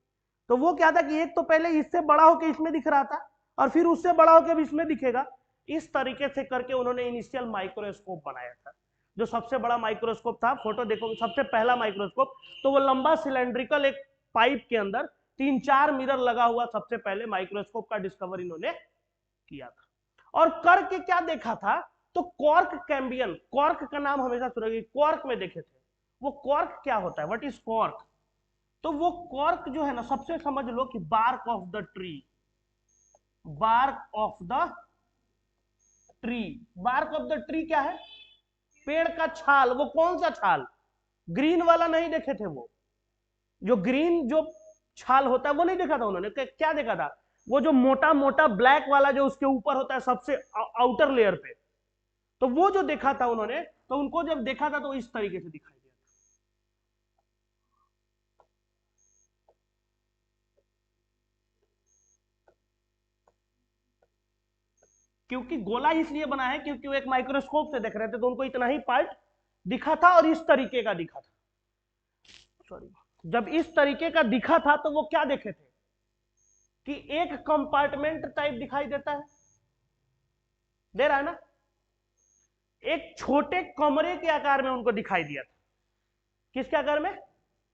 तो वो क्या था कि एक तो पहले इससे बड़ा होकर इसमें दिख रहा था और फिर उससे बड़ा होकर इसमें दिखेगा। इस तरीके से करके उन्होंने इनिशियल माइक्रोस्कोप बनाया था, जो सबसे बड़ा माइक्रोस्कोप था। फोटो देखो, सबसे पहला माइक्रोस्कोप, तो वो लंबा सिलेंड्रिकल एक पाइप के अंदर 3-4 मिरर लगा हुआ सबसे पहले माइक्रोस्कोप का डिस्कवर इन्होंने किया था। और करके क्या देखा था, तो कॉर्क कैम्बियन, कॉर्क का नाम हमेशा सुनेंगे, कॉर्क में देखे थे। वो कॉर्क क्या होता है, व्हाट इज कॉर्क, तो वो कॉर्क जो है ना, सबसे समझ लो कि bark of the tree, bark of the tree, bark of the tree क्या है, पेड़ का छाल। वो कौन सा छाल, ग्रीन वाला नहीं देखे थे, वो जो ग्रीन जो छाल होता है वो नहीं देखा था उन्होंने। क्या देखा था, वो जो मोटा मोटा ब्लैक वाला जो उसके ऊपर होता है सबसे आउटर लेयर पे, तो वो जो देखा था उन्होंने, तो उनको जब देखा था तो इस तरीके से दिखाई दिया था। क्योंकि गोला इसलिए बना है क्योंकि वो एक माइक्रोस्कोप से देख रहे थे तो उनको इतना ही पार्ट दिखा था और इस तरीके का दिखा था। सॉरी, जब इस तरीके का दिखा था तो वो क्या देखे थे कि एक कंपार्टमेंट टाइप दिखाई देता है, दे रहा है ना, एक छोटे कमरे के आकार में उनको दिखाई दिया था। किसके आकार में,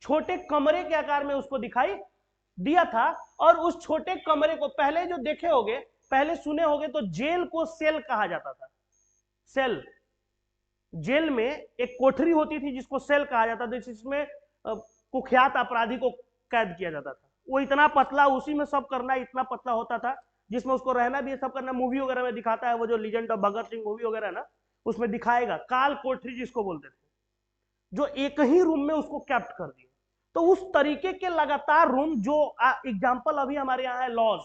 छोटे कमरे के आकार में उसको दिखाई दिया था। और उस छोटे कमरे को पहले जो देखे होंगे, पहले सुने होंगे, तो जेल को सेल कहा जाता था, सेल। जेल में एक कोठरी होती थी जिसको सेल कहा जाता था, जिसमें कुख्यात अपराधी को कैद किया जाता था। वो इतना पतला, उसी में सब करना इतना पतला होता था, जिसमें उसको रहना भी है, सब करना। मूवी वगैरह में दिखाता है, वो जो legend of Bhagat Singh movie वगैरह है ना, उसमें दिखाएगा काल कोठरी जिसको बोलते थे, जो एक ही रूम में उसको कैप्ट कर दिया। तो उस तरीके के लगातार रूम, जो एग्जाम्पल अभी हमारे यहाँ है लॉज,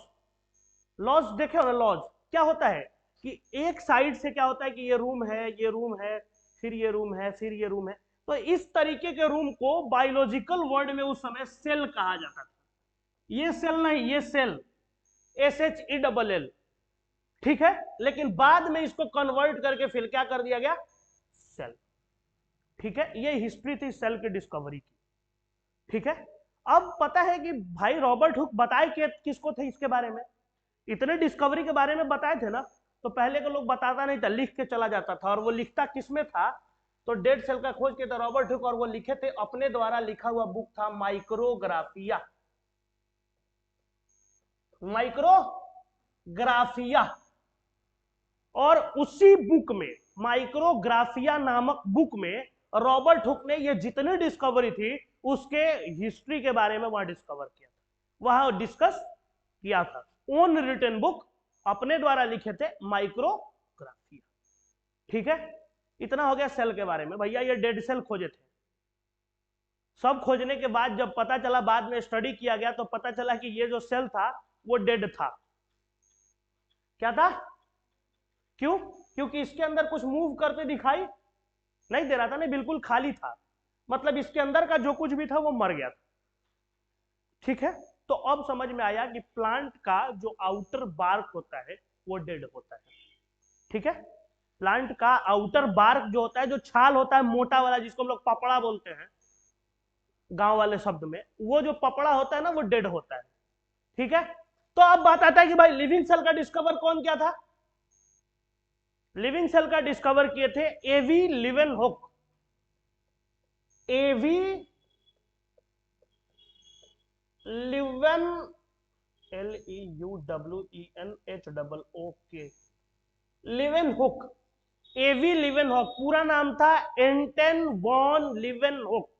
लॉज देखे हो ना, लॉज क्या होता है कि एक साइड से क्या होता है कि ये रूम है, ये रूम है, फिर ये रूम है, फिर ये रूम है। तो इस तरीके के रूम को बायोलॉजिकल वर्ड में उस समय सेल कहा जाता था। ये सेल नहीं, ये सेल, SHELL, ठीक है, लेकिन बाद में इसको कन्वर्ट करके फिर क्या कर दिया गया, सेल। ठीक है, ये हिस्ट्री थी सेल की डिस्कवरी की। ठीक है, अब पता है कि भाई रॉबर्ट हुक बताए किसको थे इसके बारे में, इतने डिस्कवरी के बारे में बताए थे ना, तो पहले के लोग बताता नहीं था, लिख के चला जाता था। और वो लिखता किसमें था, तो डेड सेल का खोज किया था रॉबर्ट हुक, और वो लिखे थे अपने द्वारा लिखा हुआ बुक था माइक्रोग्राफिया, माइक्रोग्राफिया। और उसी बुक में, माइक्रोग्राफिया नामक बुक में, रॉबर्ट हुक ने ये जितनी डिस्कवरी थी उसके हिस्ट्री के बारे में वहां डिस्कवर किया था, वहां डिस्कस किया था। ओन रिटन बुक, अपने द्वारा लिखे थे माइक्रोग्राफिया। ठीक है, इतना हो गया सेल के बारे में। भैया ये डेड सेल खोजे थे, सब खोजने के बाद जब पता चला, बाद में स्टडी किया गया तो पता चला कि ये जो सेल था वो डेड था। क्या था, क्यों, क्योंकि इसके अंदर कुछ मूव करते दिखाई नहीं दे रहा था, नहीं बिल्कुल खाली था, मतलब इसके अंदर का जो कुछ भी था वो मर गया था। ठीक है, तो अब समझ में आया कि प्लांट का जो आउटर बार्क होता है वो डेड होता है। ठीक है, प्लांट का आउटर बार्क जो होता है, जो छाल होता है मोटा वाला, जिसको हम लोग पपड़ा बोलते हैं गांव वाले शब्द में, वो जो पपड़ा होता है ना वो डेड होता है। ठीक है, तो अब बात आता है कि भाई लिविंग सेल का डिस्कवर कौन किया था। लिविंग सेल का डिस्कवर किए थे एवी लीवेनहुक। एवी लीवेन, LEUWENHOOK, लीवेनहुक, एवी लीवेनहुक। पूरा नाम था एंटन वॉन लीवेनहुक,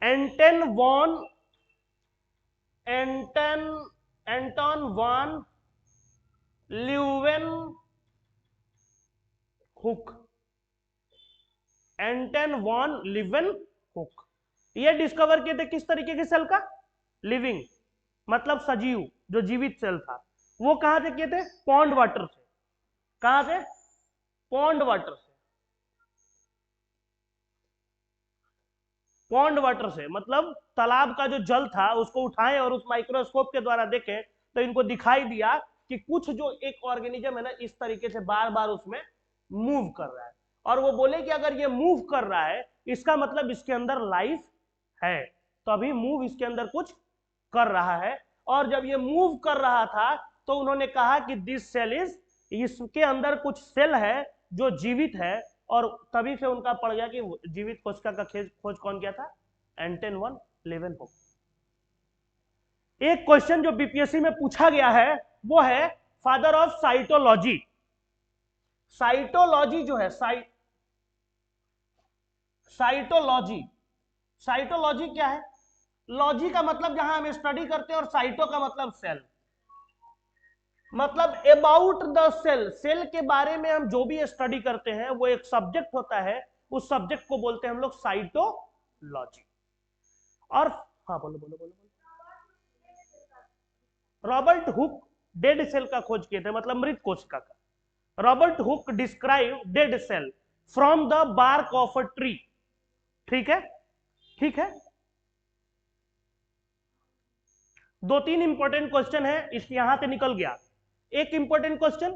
एंटन वॉन, एंटन वॉन लीवेनहुक, एंटन वॉन लीवेनहुक। ये डिस्कवर किए थे किस तरीके के सेल का, लिविंग मतलब सजीव, जो जीवित सेल था। वो कहां से किए थे, पॉन्ड वाटर से। कहां से, पॉन्ड वाटर से। पॉन्ड वाटर से मतलब तालाब का जो जल था उसको उठाए और उस माइक्रोस्कोप के द्वारा देखे तो इनको दिखाई दिया कि कुछ जो एक ऑर्गेनिज्म है ना, इस तरीके से बार बार उसमें मूव कर रहा है। और वो बोले कि अगर ये मूव कर रहा है इसका मतलब इसके अंदर लाइफ है, तो अभी मूव इसके अंदर कुछ कर रहा है। और जब ये मूव कर रहा था तो उन्होंने कहा कि दिस सेल इज, इसके अंदर कुछ सेल है जो जीवित है। और तभी से उनका पड़ गया कि जीवित कोशिका का खोज कौन किया था, एंटन वॉन लीवेनहुक। एक क्वेश्चन जो बीपीएससी में पूछा गया है वो है फादर ऑफ साइटोलॉजी। साइटोलॉजी जो है, साइटोलॉजी, साइटोलॉजी क्या है, लॉजी का मतलब जहां हम स्टडी करते हैं, और साइटो का मतलब सेल, मतलब अबाउट द सेल। सेल के बारे में हम जो भी स्टडी करते हैं वो एक सब्जेक्ट होता है, उस सब्जेक्ट को बोलते हैं हम लोग साइटोलॉजी। और हाँ बोलो बोलो बोलो बोलो। रॉबर्ट हुक डेड सेल का खोज किए थे, मतलब मृत कोशिका का। Robert Hooke describe dead cell from the bark of a tree. ठीक है, ठीक है, दो तीन इंपॉर्टेंट क्वेश्चन है इस यहां से निकल गया। एक इंपॉर्टेंट क्वेश्चन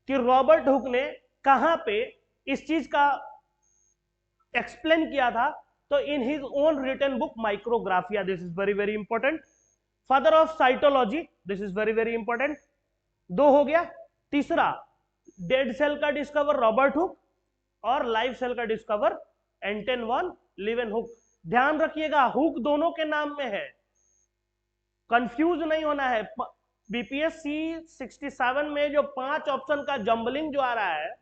कि रॉबर्ट हुक ने कहां पे इस चीज का एक्सप्लेन किया था, तो in his own written book Micrographia, this is very very important. Father of cytology, this is very very important. दो हो गया। तीसरा, डेड सेल का डिस्कवर रॉबर्ट हुक, और लाइव सेल का डिस्कवर एंटन वॉन लीवेनहुक। ध्यान रखिएगा हुक दोनों के नाम में है, कंफ्यूज नहीं होना है। बीपीएससी 67 में जो 5 ऑप्शन का जंबलिंग जो आ रहा है,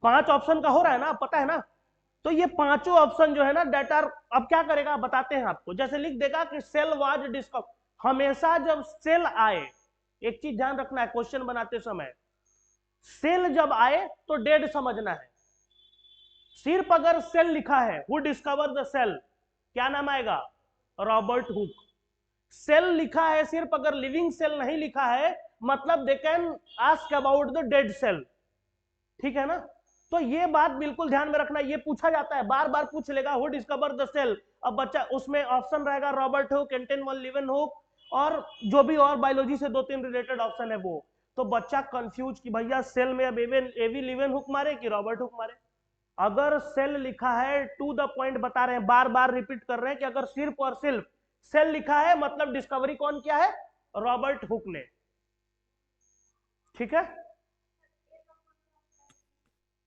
5 ऑप्शन का हो रहा है ना, पता है ना, तो ये पांचों ऑप्शन जो है ना डेटा, अब क्या करेगा बताते हैं आपको। जैसे लिख देगा कि सेल वाज डिस्कवर, हमेशा जब सेल आए, एक चीज ध्यान रखना है क्वेश्चन बनाते समय, सेल जब आए तो डेड समझना है। सिर्फ अगर सेल लिखा है, हु डिस्कवर द सेल, क्या नाम आएगा, रॉबर्ट हुक। सेल लिखा है सिर्फ, अगर लिविंग सेल नहीं लिखा है, मतलब they can ask about the dead cell. ठीक है ना, तो ये बात बिल्कुल ध्यान में रखना। ये पूछा जाता है, बार बार पूछ लेगा हु डिस्कवर द सेल। अब बच्चा उसमें ऑप्शन रहेगा रॉबर्ट हुक, एंटन वॉन लीवेनहुक, और जो भी और बायोलॉजी से 2-3 रिलेटेड ऑप्शन है वो, तो बच्चा कंफ्यूज कि भैया सेल में अब एवी लीवेनहुक मारे कि रॉबर्ट हुक मारे। अगर सेल लिखा है, टू द पॉइंट बता रहे हैं, बार बार रिपीट कर रहे हैं कि अगर सिर्फ और सिर्फ सेल लिखा है मतलब डिस्कवरी कौन किया है? रॉबर्ट हुक ने। ठीक है।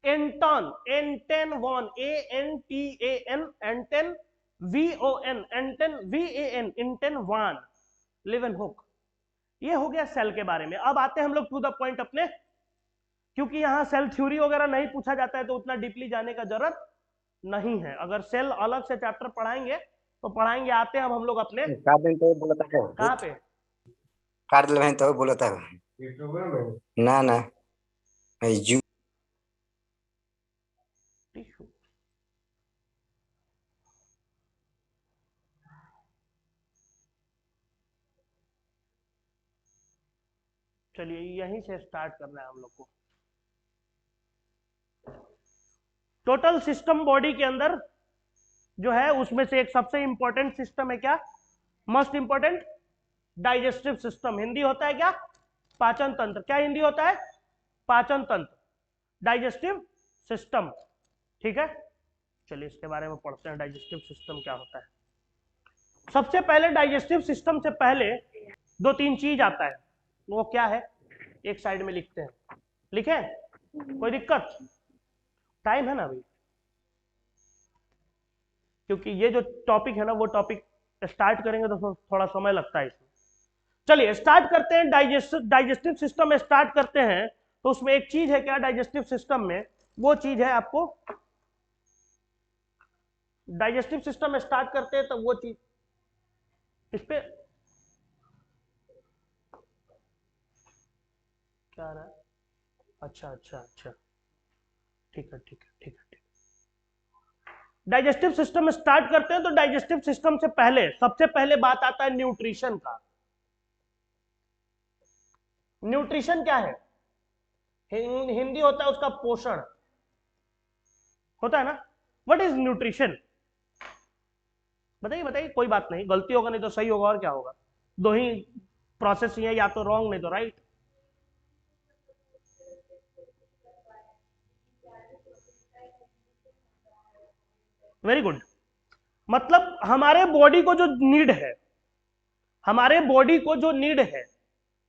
एंटन, एंटन वॉन, ANTAN, एंटन VON, एंटन VAN, एंटन वॉन लीवेनहुक। ये हो गया सेल के बारे में। अब आते हैं हम लोग टू द पॉइंट अपने, क्योंकि यहां सेल थ्योरी वगैरह नहीं पूछा जाता है तो उतना डीपली जाने का जरूरत नहीं है। अगर सेल अलग से चैप्टर पढ़ाएंगे तो पढ़ाएंगे। आते हैं अब हम लोग अपने काट दिन तो बोला था कहाँ पे? काट दिल तो बोला था ना ना यू टिश्यू। चलिए यहीं से स्टार्ट करना है हम लोग को। टोटल सिस्टम बॉडी के अंदर जो है उसमें से एक सबसे इंपॉर्टेंट सिस्टम है क्या? Most important digestive system. Hindi होता है क्या? पाचन तंत्र। क्या हिंदी होता है? पाचन तंत्र, डाइजेस्टिव सिस्टम। ठीक है, चलिए इसके बारे में पढ़ते हैं, डाइजेस्टिव सिस्टम क्या होता है। सबसे पहले डाइजेस्टिव सिस्टम से पहले 2-3 चीज आता है, वो क्या है? एक साइड में लिखते हैं, लिखे? कोई दिक्कत? टाइम है ना अभी? क्योंकि ये जो टॉपिक है ना, वो टॉपिक स्टार्ट करेंगे तो थोड़ा समय लगता है इसमें। चलिए स्टार्ट करते हैं। डाइजेस्टिव सिस्टम में स्टार्ट करते हैं तो उसमें एक चीज है क्या डाइजेस्टिव सिस्टम में? वो चीज है आपको, डाइजेस्टिव सिस्टम में स्टार्ट करते हैं तो वो चीज इस पे क्या आ रहा है? अच्छा अच्छा अच्छा, ठीक है ठीक है ठीक है ठीक है। डाइजेस्टिव सिस्टम में स्टार्ट करते हैं तो डाइजेस्टिव सिस्टम से पहले सबसे पहले बात आता है न्यूट्रिशन का। न्यूट्रिशन क्या है? हिंदी होता है उसका पोषण, होता है ना? What is nutrition? बताइए बताइए, कोई बात नहीं, गलती होगा नहीं तो सही होगा, और क्या होगा? दो ही प्रोसेस ही है, या तो रॉन्ग नहीं तो राइट। Very good. मतलब हमारे बॉडी को जो नीड है, हमारे बॉडी को जो नीड है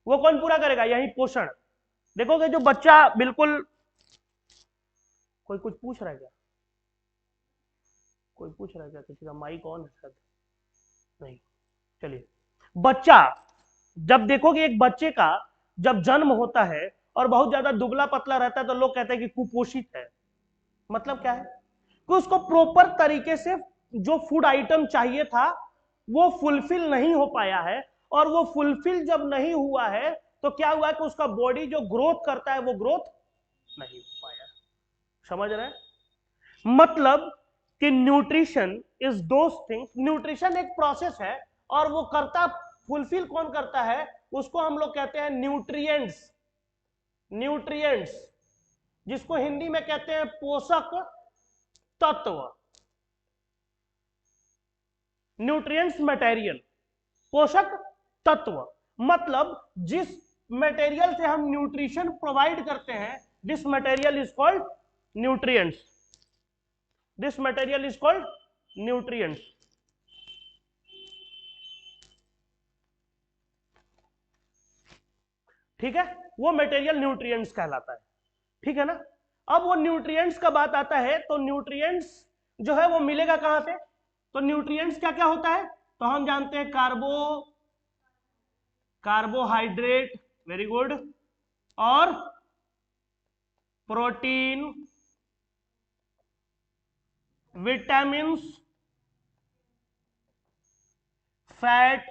वो कौन पूरा करेगा? यही पोषण। देखोगे जो बच्चा बिल्कुल, कोई कुछ पूछ रहा है क्या? कोई पूछ रहा है क्या? किसी का माइक ऑन है शायद? नहीं। चलिए, बच्चा, जब देखोगे एक बच्चे का जब जन्म होता है और बहुत ज्यादा दुबला पतला रहता है तो लोग कहते हैं कि कुपोषित है। मतलब क्या है? कि उसको प्रॉपर तरीके से जो फूड आइटम चाहिए था वो फुलफिल नहीं हो पाया है, और वो फुलफिल जब नहीं हुआ है तो क्या हुआ कि उसका बॉडी जो ग्रोथ करता है वो ग्रोथ नहीं हो पाया। समझ रहे हैं? मतलब कि nutrition is those things, nutrition एक प्रोसेस है और वो करता, फुलफिल कौन करता है? उसको हम लोग कहते हैं न्यूट्रिएंट्स। न्यूट्रिएंट्स जिसको हिंदी में कहते हैं पोषक तत्व। न्यूट्रिएंट्स मटेरियल, पोषक तत्व, मतलब जिस मटेरियल से हम न्यूट्रिशन प्रोवाइड करते हैं, this material is called nutrients. This material is called nutrients. ठीक है, वो मटेरियल न्यूट्रिएंट्स कहलाता है। ठीक है ना? अब वो न्यूट्रिएंट्स का बात आता है तो न्यूट्रिएंट्स जो है वो मिलेगा कहां से? तो न्यूट्रिएंट्स क्या क्या होता है? तो हम जानते हैं कार्बोहाइड्रेट, वेरी गुड, और protein, vitamins, fat,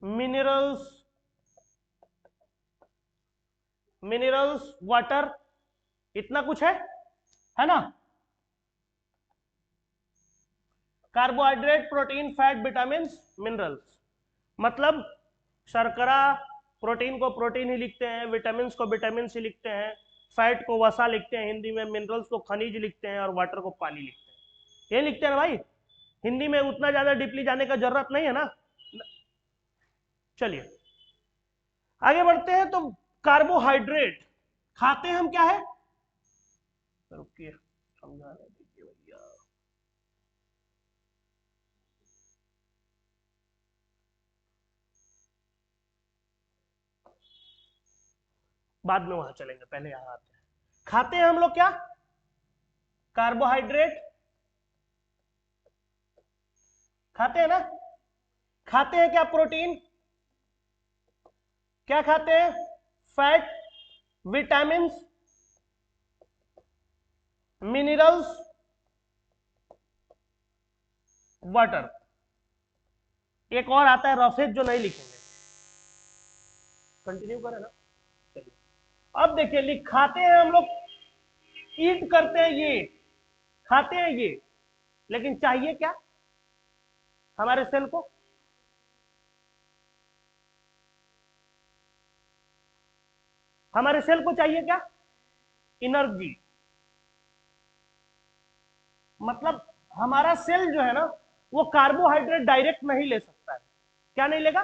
minerals, water, इतना कुछ है ना? Carbohydrate, protein, fat, vitamin, minerals. मतलब शर्करा, प्रोटीन को प्रोटीन ही लिखते हैं, विटामिन को विटामिन ही लिखते हैं, फैट को वसा लिखते हैं हिंदी में, मिनरल्स को खनिज लिखते हैं, और वाटर को पानी लिखते हैं। ये लिखते हैं ना भाई? हिंदी में उतना ज्यादा डीपली जाने का जरूरत नहीं है ना। चलिए आगे बढ़ते हैं। तो कार्बोहाइड्रेट खाते हम क्या है, रुकिए समझा दीजिए भैया। बाद में वहां चलेंगे, पहले यहां आते हैं। खाते हैं हम लोग क्या, कार्बोहाइड्रेट खाते हैं ना। खाते हैं क्या, प्रोटीन। क्या खाते हैं, फैट, विटामिन्स, मिनरल्स, वाटर। एक और आता है रफेज जो नहीं लिखेंगे, कंटिन्यू करें ना। चलिए अब देखिए, लिख खाते हैं हम लोग, ईट करते हैं, ये खाते हैं ये, लेकिन चाहिए क्या हमारे सेल को, हमारे सेल को चाहिए क्या, एनर्जी। मतलब हमारा सेल जो है ना, वो कार्बोहाइड्रेट डायरेक्ट नहीं ले सकता है। क्या नहीं लेगा,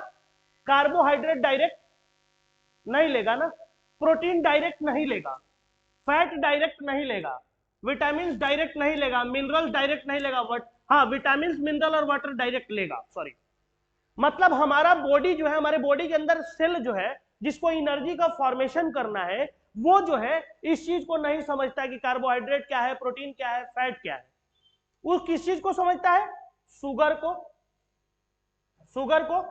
कार्बोहाइड्रेट डायरेक्ट नहीं लेगा ना, प्रोटीन डायरेक्ट नहीं लेगा, फैट डायरेक्ट नहीं लेगा, विटामिन डायरेक्ट नहीं लेगा, मिनरल डायरेक्ट नहीं लेगा, बट हाँ विटामिन मिनरल और वाटर डायरेक्ट लेगा, सॉरी। मतलब हमारा बॉडी जो है, हमारे बॉडी के अंदर सेल जो है जिसको एनर्जी का फॉर्मेशन करना है, वो जो है इस चीज को नहीं समझता है कि कार्बोहाइड्रेट क्या है, प्रोटीन क्या है, फैट क्या है। वो किस चीज को समझता है, शुगर को, शुगर को।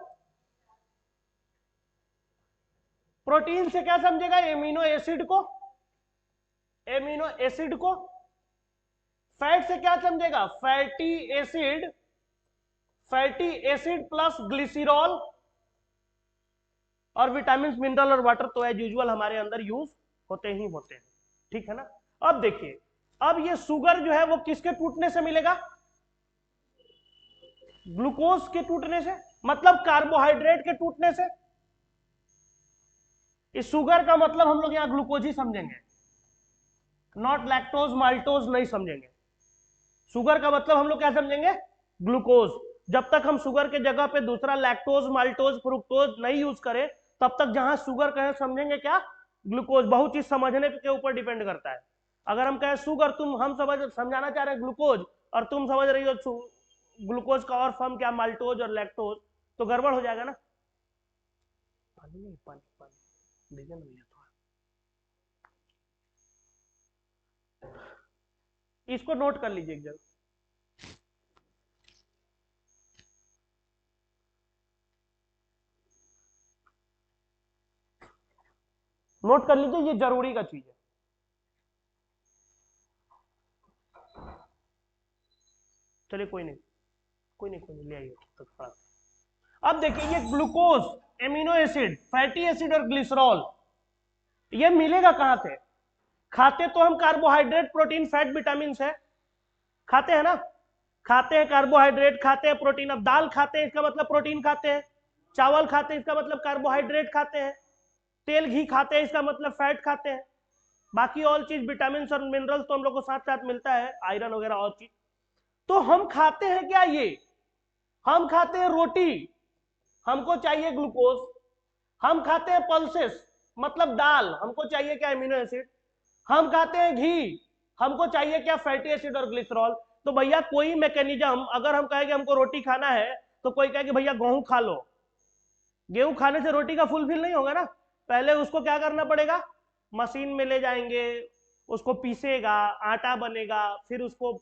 प्रोटीन से क्या समझेगा, एमिनो एसिड को, एमिनो एसिड को। फैट से क्या समझेगा, fatty acid, fatty acid plus glycerol. और विटामिन मिनरल और वाटर तो एज यूजुअल हमारे अंदर यूज होते ही होते हैं, ठीक है ना। अब देखिए, अब ये शुगर जो है वो किसके टूटने से मिलेगा, ग्लूकोज के टूटने से, मतलब कार्बोहाइड्रेट के टूटने से। इस शुगर का मतलब हम लोग यहां ग्लूकोज ही समझेंगे, नॉट लैक्टोज माल्टोज नहीं समझेंगे। शुगर का मतलब हम लोग क्या समझेंगे, ग्लूकोज। जब तक हम शुगर के जगह पे दूसरा लैक्टोज माल्टोज फ्रुक्टोज नहीं यूज करें, तब तक जहां शुगर कहें समझेंगे क्या, ग्लूकोज। बहुत चीज समझने के ऊपर डिपेंड करता है। अगर हम कहें शुगर, तुम हम समझाना चाह रहे हैं ग्लूकोज, और तुम समझ रही हो ग्लूकोज का और फॉर्म क्या, माल्टोज और लैक्टोज, तो गड़बड़ हो जाएगा ना। पानी नहीं, पानी पानी दीजिए ना भैया थोड़ा। इसको नोट कर लीजिए एक जगह। नोट कर लीजिए, ये जरूरी का चीज है। चलिए कोई नहीं, कोई नहीं, कोई नहीं, ले आइए तक। अब देखिए, ये glucose, amino acid, fatty acid और ग्लिसरॉल, ये मिलेगा कहां से। खाते तो हम कार्बोहाइड्रेट, प्रोटीन, फैट, विटामिन है, खाते हैं ना। खाते हैं कार्बोहाइड्रेट, खाते हैं प्रोटीन। अब दाल खाते हैं इसका मतलब प्रोटीन खाते हैं, चावल खाते हैं इसका मतलब कार्बोहाइड्रेट खाते हैं, तेल घी खाते हैं इसका मतलब फैट खाते हैं। बाकी और चीज विटामिन और मिनरल्स तो हम लोग को साथ साथ मिलता है, आयरन वगैरह और चीज। तो हम खाते हैं क्या, ये हम खाते हैं रोटी, हमको चाहिए ग्लूकोज। हम खाते हैं पल्सेस, मतलब दाल, हमको चाहिए क्या, एमिनो एसिड। हम खाते हैं घी, हमको चाहिए क्या, फैटी एसिड और ग्लिसरॉल। तो भैया कोई मैकेनिज्म, अगर हम कहें कि हमको रोटी खाना है, तो कोई कहे कि भैया गेहूं खा लो, गेहूं खाने से रोटी का फुलफिल नहीं होगा ना। पहले उसको क्या करना पड़ेगा, मशीन में ले जाएंगे, उसको पीसेगा, आटा बनेगा, फिर उसको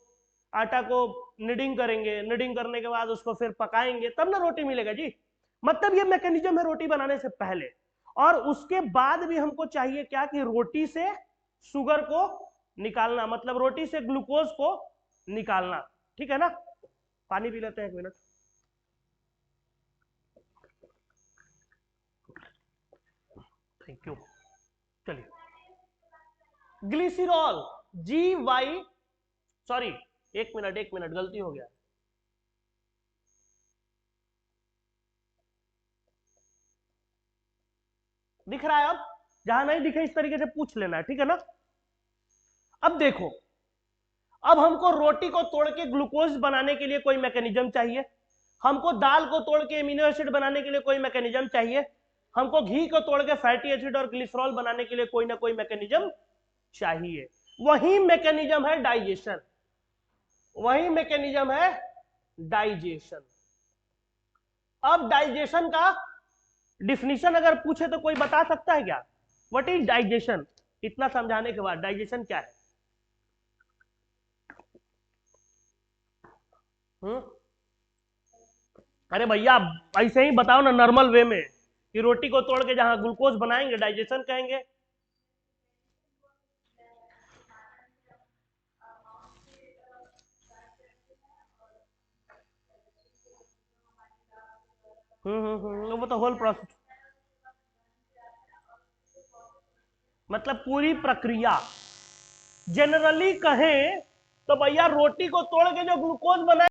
आटा को निडिंग करेंगे, निडिंग करने के बाद उसको फिर पकाएंगे, तब ना रोटी मिलेगा जी। मतलब ये मैकेनिज्म है रोटी बनाने से पहले। और उसके बाद भी हमको चाहिए क्या, कि रोटी से शुगर को निकालना, मतलब रोटी से ग्लूकोज को निकालना, ठीक है ना। पानी पी लेते हैं, एक मिनट। Thank you. चलिए, ग्लिसरॉल, जी वाई, सॉरी एक मिनट, एक मिनट, गलती हो गया। दिख रहा है अब, जहां नहीं दिखे इस तरीके से पूछ लेना है, ठीक है ना। अब देखो, अब हमको रोटी को तोड़ के ग्लूकोज बनाने के लिए कोई मैकेनिज्म चाहिए, हमको दाल को तोड़ के एमिनो एसिड बनाने के लिए कोई मैकेनिज्म चाहिए, हमको घी को तोड़ के फैटी एसिड और ग्लिसरॉल बनाने के लिए कोई ना कोई मैकेनिज्म चाहिए। वही मैकेनिज्म है डाइजेशन, वही मैकेनिज्म है डाइजेशन। अब डाइजेशन का डिफिनीशन अगर पूछे तो कोई बता सकता है क्या? What is digestion? इतना समझाने के बाद डाइजेशन क्या है? अरे भैया ऐसे ही बताओ ना नॉर्मल वे में कि रोटी को तोड़ के जहां ग्लूकोज बनाएंगे डाइजेशन कहेंगे। वो तो होल प्रोसेस, मतलब पूरी प्रक्रिया। जनरली कहें तो भैया रोटी को तोड़ के जो ग्लूकोज बनाएंगे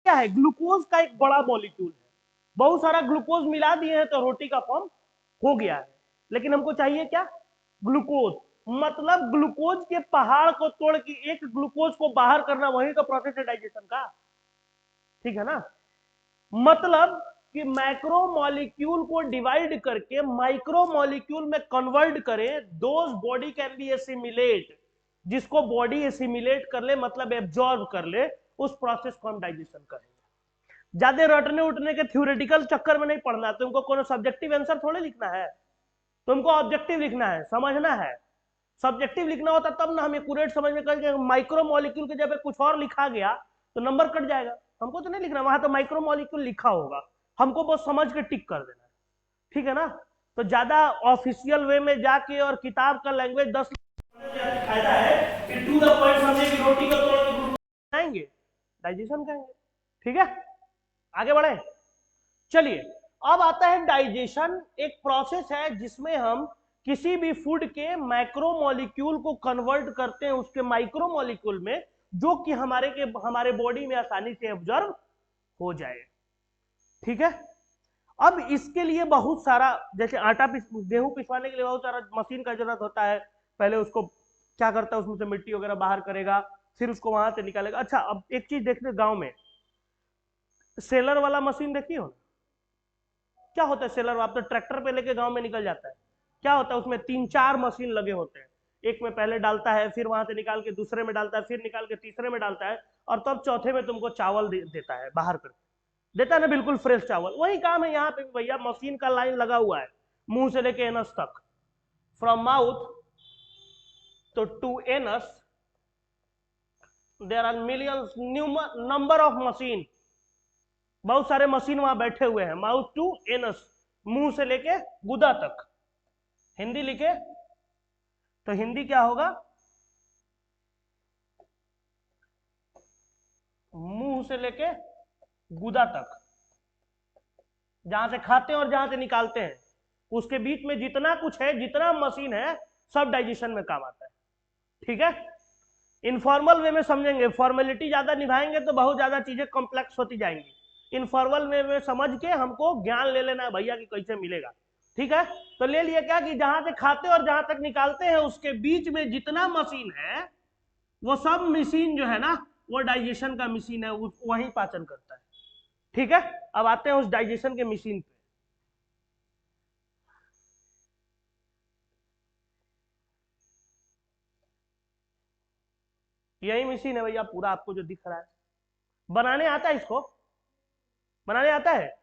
क्या है, ग्लूकोज का एक बड़ा मॉलिक्यूल है, बहुत सारा ग्लूकोज मिला दिए हैं तो रोटी का फॉर्म हो गया है। लेकिन हमको चाहिए क्या? ग्लूकोज। मतलब ग्लूकोज के पहाड़ को तोड़ के एक ग्लूकोज को बाहर करना, वही तो प्रोसेस है डाइजेशन का। ठीक है ना? मतलब कि मैक्रो मॉलिक्यूल को डिवाइड करके माइक्रो मॉलिक्यूल में कन्वर्ट करें, those body can be assimilate, जिसको बॉडी एसिमिलेट कर ले मतलब एब्जॉर्ब कर ले, उस प्रोसेस को हम डाइजेशन करेंगे। ज्यादा रटने उठने के थ्योरेटिकल चक्कर में नहीं पढ़ना, तुमको कोनो सब्जेक्टिव आंसर थोड़े लिखना है, तुमको ऑब्जेक्टिव लिखना है, समझना है। सब्जेक्टिव लिखना होता तब ना हम एक्यूरेट समझ में कर, माइक्रो मॉलिक्यूल के जब कुछ और लिखा गया तो नंबर कट जाएगा। हमको तो नहीं लिखना, वहां तो माइक्रो मॉलिक्यूल लिखा होगा, हमको बस समझ के टिक कर देना है। ठीक है ना? तो ज्यादा ऑफिशियल वे में जाके और किताब का लैंग्वेज 10 फायदा है कि टू द पॉइंट समझे कि रोटी को तोड़ के खाएंगे डाइजेशन करेंगे। ठीक है, आगे बढ़े। चलिए, अब आता है डाइजेशन। एक प्रोसेस है जिसमें हम किसी भी फूड के मैक्रो मॉलिक्यूल को कन्वर्ट करते हैं उसके माइक्रो मॉलिक्यूल में, जो कि हमारे बॉडी में आसानी से ऑब्जर्व हो जाए। ठीक है, अब इसके लिए बहुत सारा, जैसे गेहूं पिसवाने के लिए बहुत सारा मशीन का जरूरत होता है। पहले उसको क्या करता है, उसमें से मिट्टी वगैरह बाहर करेगा, फिर उसको वहां से निकालेगा। अच्छा, अब एक चीज देखते, गांव में सेलर वाला मशीन देखी हो? क्या होता है सेलर? आप तो ट्रैक्टर पे लेके गांव में निकल जाता है। क्या होता है उसमें? 3-4 मशीन लगे होते हैं, एक में पहले डालता है, फिर वहां से निकाल के दूसरे में डालता है, फिर निकाल के तीसरे में डालता है, और तब चौथे में तुमको चावल देता है, बाहर करके देता है ना, बिल्कुल फ्रेश चावल। वही काम है यहाँ पे भैया, मशीन का लाइन लगा हुआ है मुंह से लेके एनस तक, फ्रॉम माउथ तो to anus there are millions number of machine. बहुत सारे मशीन वहां बैठे हुए हैं, माउथ टू एनस, मुंह से लेके गुदा तक। हिंदी लिखे तो हिंदी क्या होगा? मुंह से लेके गुदा तक, जहां से खाते हैं और जहां से निकालते हैं, उसके बीच में जितना कुछ है, जितना मशीन है, सब डाइजेशन में काम आता है। ठीक है, इनफॉर्मल वे में समझेंगे, फॉर्मेलिटी ज्यादा निभाएंगे तो बहुत ज्यादा चीजें कॉम्प्लेक्स होती जाएंगी। इनफॉर्मल वे में समझ के हमको ज्ञान ले लेना है भैया कि कैसे मिलेगा। ठीक है, तो ले लिया क्या कि जहां से खाते और जहां तक निकालते हैं उसके बीच में जितना मशीन है, वो सब मशीन जो है ना, वो डाइजेशन का मशीन है, वही पाचन करता है। ठीक है, अब आते हैं उस डाइजेशन के मशीन पे। यही मशीन है भैया, पूरा आपको जो दिख रहा है। बनाने आता है इसको? बनाने आता है?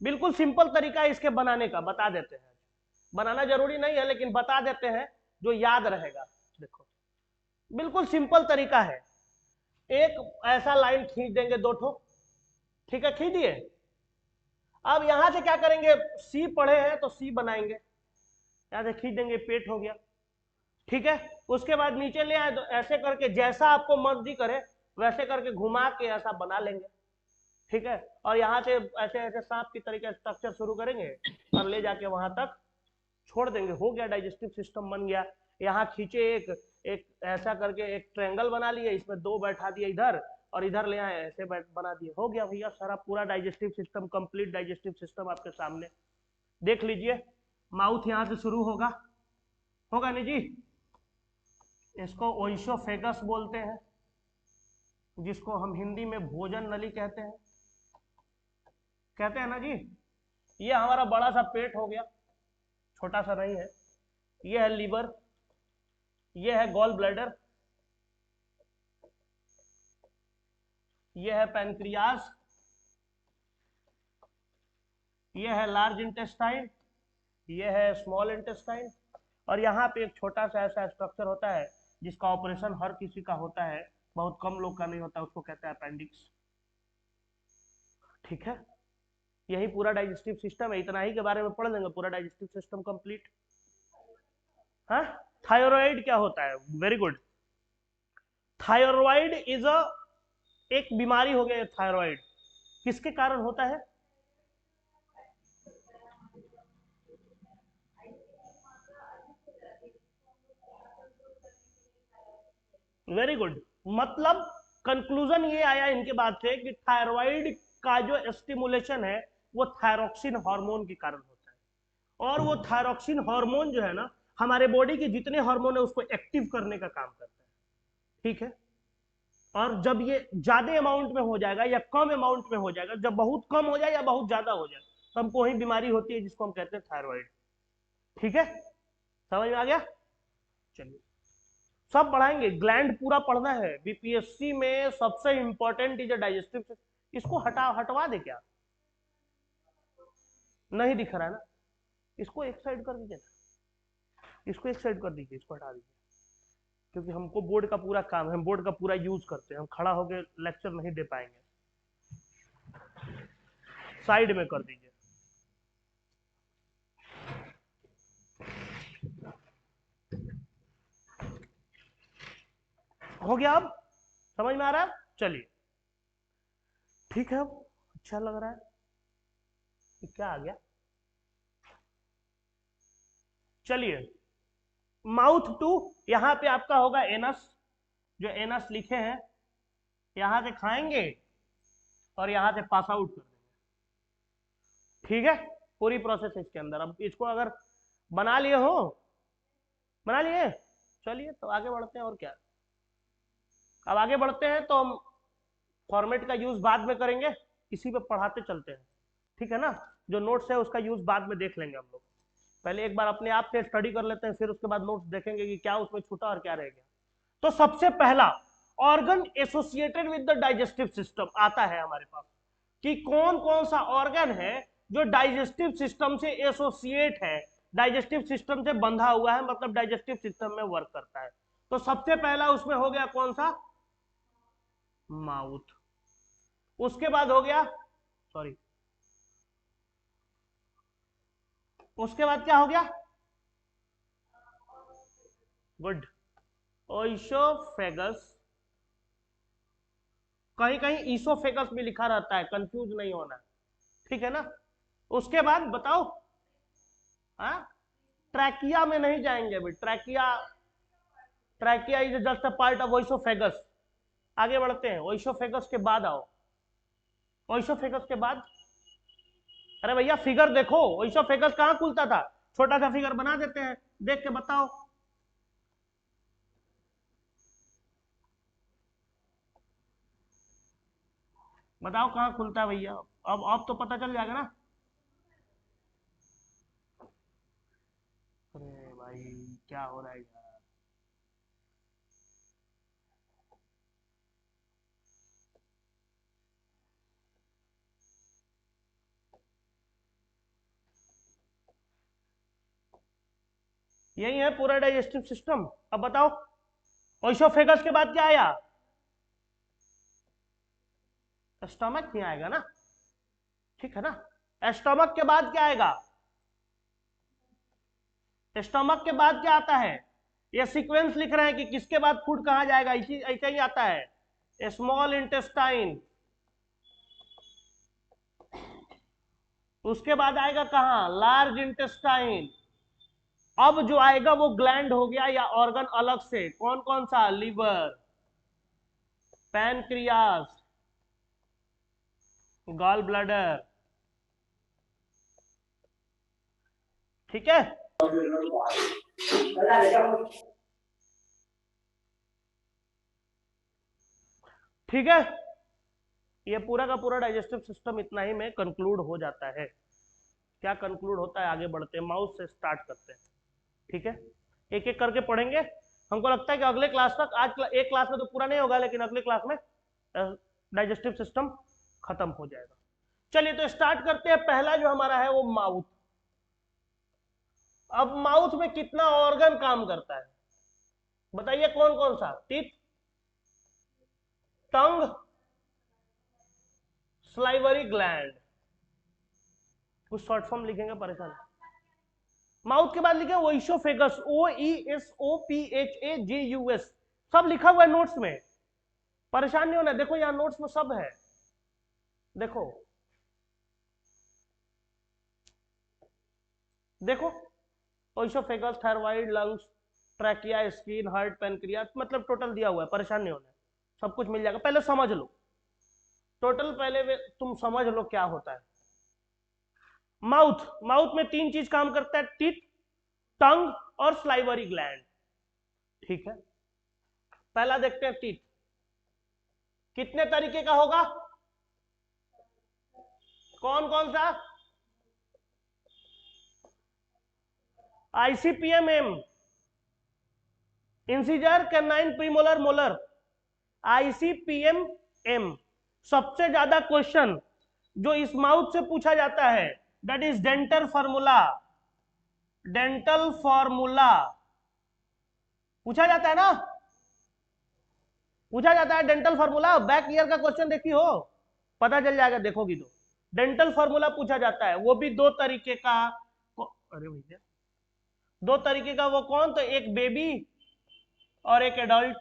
बिल्कुल सिंपल तरीका है इसके बनाने का, बता देते हैं। बनाना जरूरी नहीं है लेकिन बता देते हैं जो याद रहेगा। देखो, बिल्कुल सिंपल तरीका है। एक ऐसा लाइन खींच देंगे, 2 ठो। ठीक है, खींच दिए। अब यहां से क्या करेंगे, सी पढ़े हैं तो सी बनाएंगे, यहां से खींच देंगे, पेट हो गया। ठीक है, उसके बाद नीचे ले आए तो ऐसे करके जैसा आपको मर्जी करे वैसे करके घुमा के ऐसा बना लेंगे। ठीक है, और यहाँ से ऐसे ऐसे सांप की तरीके स्ट्रक्चर शुरू करेंगे और ले जाके वहां तक छोड़ देंगे, हो गया, डाइजेस्टिव सिस्टम बन गया। यहाँ खींचे एक एक ऐसा करके एक ट्रायंगल बना लिए, इसमें 2 बैठा दिए इधर, और इधर ले आए ऐसे बना दिए, हो गया भैया सारा पूरा digestive system, complete digestive system आपके सामने। देख लीजिए, माउथ यहां से शुरू होगा नहीं जी, इसको ओइसोफेगस बोलते हैं, जिसको हम हिंदी में भोजन नली कहते हैं ना जी। ये हमारा बड़ा सा पेट हो गया, छोटा सा नहीं है। ये है लीवर, ये है गॉल ब्लैडर, ये है पैनक्रियाज, ये है लार्ज इंटेस्टाइन, ये है स्मॉल इंटेस्टाइन, और यहाँ पे एक छोटा सा ऐसा स्ट्रक्चर होता है जिसका ऑपरेशन हर किसी का होता है, बहुत कम लोग का नहीं होता, उसको कहते हैं अपेंडिक्स। ठीक है, यही पूरा डाइजेस्टिव सिस्टम है, इतना ही के बारे में पढ़ लेंगे, पूरा डाइजेस्टिव सिस्टम कंप्लीट। हाँ, थायराइड क्या होता है? Very good. थायराइड इज एक बीमारी हो गई। थायराइड किसके कारण होता है? Very good. मतलब कंक्लूजन ये आया इनके बात से कि थायराइड का जो स्टिमुलेशन है वो थायरोक्सिन हार्मोन के कारण होता है, और वो थायरोक्सिन हार्मोन जो है ना, हमारे बॉडी के जितने हार्मोन है उसको एक्टिव करने का काम करता है। ठीक है, और जब ये ज्यादा अमाउंट में हो जाएगा या कम अमाउंट में हो जाएगा, जब बहुत कम हो जाए या बहुत ज्यादा हो जाए, तो हमको वही बीमारी होती है जिसको हम कहते हैं थायराइड। ठीक है, समझ में आ गया? चलिए, सब पढ़ाएंगे, ग्लैंड पूरा पढ़ना है। बीपीएससी में सबसे इंपॉर्टेंट इज डाइजेस्टिव। इसको हटवा दे क्या? नहीं दिख रहा है ना, इसको एक साइड कर दीजिए, इसको एक साइड कर दीजिए, इसको हटा दीजिए, क्योंकि हमको बोर्ड का पूरा काम है, हम बोर्ड का पूरा यूज करते हैं, हम खड़ा होकर लेक्चर नहीं दे पाएंगे। साइड में कर दीजिए। हो गया? अब समझ में आ रहा है? चलिए, ठीक है, अब अच्छा लग रहा है। क्या आ गया? चलिए, माउथ टू, यहां पे आपका होगा एनस, जो एनस लिखे हैं, यहां से खाएंगे और यहां से पास आउट कर देंगे। ठीक है, पूरी प्रोसेस इसके अंदर। अब इसको अगर बना लिए हो, बना लिए, चलिए तो आगे बढ़ते हैं। और क्या, अब आगे बढ़ते हैं तो हम फॉर्मेट का यूज बाद में करेंगे, इसी पे पढ़ाते चलते हैं। ठीक है ना, जो नोट्स है उसका यूज बाद में देख लेंगे हम लोग, पहले एक बार अपने आप से स्टडी कर लेते हैं, फिर उसके बाद नोट्स देखेंगे कि क्या उसमें छूटा और क्या रह गया। तो सबसे पहला organ associated with the digestive system आता है हमारे पास, कि कौन कौन सा ऑर्गन है जो डाइजेस्टिव सिस्टम से एसोसिएट है, डाइजेस्टिव सिस्टम से बंधा हुआ है, मतलब डाइजेस्टिव सिस्टम में वर्क करता है। तो सबसे पहला उसमें हो गया कौन सा? माउथ। उसके बाद हो गया, सॉरी, उसके बाद क्या हो गया? Good, oesophagus. कहीं कहीं ईसोफेगस भी लिखा रहता है, कंफ्यूज नहीं होना। ठीक है ना, उसके बाद बताओ, हाँ, ट्रैकिया में नहीं जाएंगे अभी, trachea is just a part of oesophagus. आगे बढ़ते हैं, ओइसोफेगस के बाद आओ, ओइसोफेगस के बाद, अरे भैया फिगर देखो, ओइसोफेगस कहाँ खुलता था? छोटा सा फिगर बना देते हैं, देख के बताओ। बताओ कहाँ खुलता है भैया? अब तो पता चल जाएगा ना। अरे भाई क्या हो रहा है यार? यही है पूरा डाइजेस्टिव सिस्टम। अब बताओ, ओइसोफेगस के बाद क्या आया? स्टमक नहीं आएगा ना, ठीक है ना। स्टमक के बाद क्या आएगा? स्टमक के बाद क्या आता है? ये सीक्वेंस लिख रहे हैं कि किसके बाद फूड कहाँ जाएगा, इसी ऐसे ही आता है, स्मॉल इंटेस्टाइन। उसके बाद आएगा कहाँ? Large intestine. अब जो आएगा वो ग्लैंड हो गया या ऑर्गन अलग से, कौन कौन सा? लीवर, पैनक्रियास, गॉल ब्लैडर, ठीक है। ठीक है, ये पूरा का पूरा डाइजेस्टिव सिस्टम इतना ही में कंक्लूड हो जाता है। क्या कंक्लूड होता है, आगे बढ़ते हैं, माउथ से स्टार्ट करते हैं। ठीक है, एक एक करके पढ़ेंगे। हमको लगता है कि अगले क्लास तक, एक क्लास में तो पूरा नहीं होगा, लेकिन अगले क्लास में डाइजेस्टिव सिस्टम खत्म हो जाएगा। चलिए तो स्टार्ट करते हैं। पहला जो हमारा है वो माउथ। अब माउथ में कितना ऑर्गन काम करता है बताइए, कौन कौन सा? टीथ, टंग, स्लाइवरी ग्लैंड। कुछ शॉर्ट फॉर्म लिखेंगे, परेशान। माउथ के बाद लिखे ओइसोफेगस, OESOPHAGUS, सब लिखा हुआ है नोट्स में, परेशान नहीं होना। देखो यहाँ नोट्स में सब है, देखो देखो, oesophagus, thyroid, lungs, trachea, skin, heart, pancreas, मतलब टोटल दिया हुआ है, परेशान नहीं होना, सब कुछ मिल जाएगा। पहले समझ लो टोटल, पहले तुम समझ लो क्या होता है माउथ। माउथ में तीन चीज काम करता है, टीथ, टंग और स्लाइवरी ग्लैंड। ठीक है, पहला देखते हैं टीथ, कितने तरीके का होगा, कौन कौन सा? ICPM, incisor, canine, premolar, molar. ICPM सबसे ज्यादा क्वेश्चन जो इस माउथ से पूछा जाता है, that is dental formula. Dental formula पूछा जाता है ना, पूछा जाता है डेंटल फार्मूला। बैक ईयर का क्वेश्चन देखी हो, पता चल जाएगा, देखोगी तो। डेंटल फार्मूला पूछा जाता है, वो भी दो तरीके का। अरे भैया, दो तरीके का, वो कौन? तो एक बेबी और एक एडल्ट।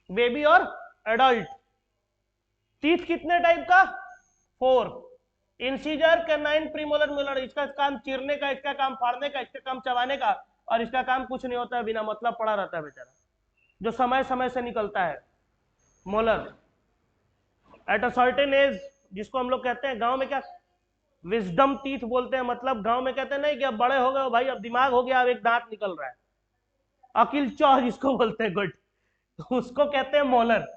बेबी और एडल्ट। टीथ कितने टाइप का? 4। Incisor, canine, premolar, molar. इसका काम चीरने का, इसका काम फाड़ने का, इसका काम चबाने का, और इसका काम कुछ नहीं होता है, बिना मतलब पड़ा रहता है बेचारा, जो समय समय से निकलता है। Molar at a certain age, जिसको हम लोग कहते हैं गांव में क्या, विजडम टीथ बोलते हैं। मतलब गांव में कहते हैं नहीं कि अब बड़े हो गए भाई, अब दिमाग हो गया, अब एक दांत निकल रहा है, अकिल चौह जिसको बोलते हैं, गुड, उसको कहते हैं मोलर।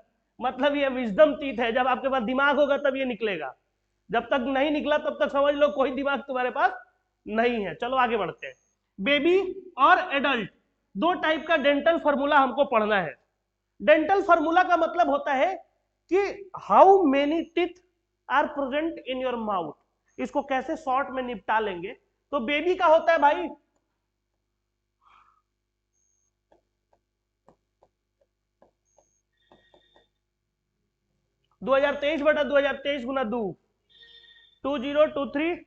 मतलब ये विजडम टीथ है, जब आपके पास दिमाग होगा तब ये निकलेगा, जब तक नहीं निकला तब तक समझ लो कोई दिमाग तुम्हारे पास नहीं है। चलो आगे बढ़ते हैं। बेबी और एडल्ट, दो टाइप का डेंटल फार्मूला हमको पढ़ना है। डेंटल फार्मूला का मतलब होता है कि how many teeth are present in your mouth, इसको कैसे शॉर्ट में निपटा लेंगे। तो बेबी का होता है भाई, दो 2023 गुना 2, 2023,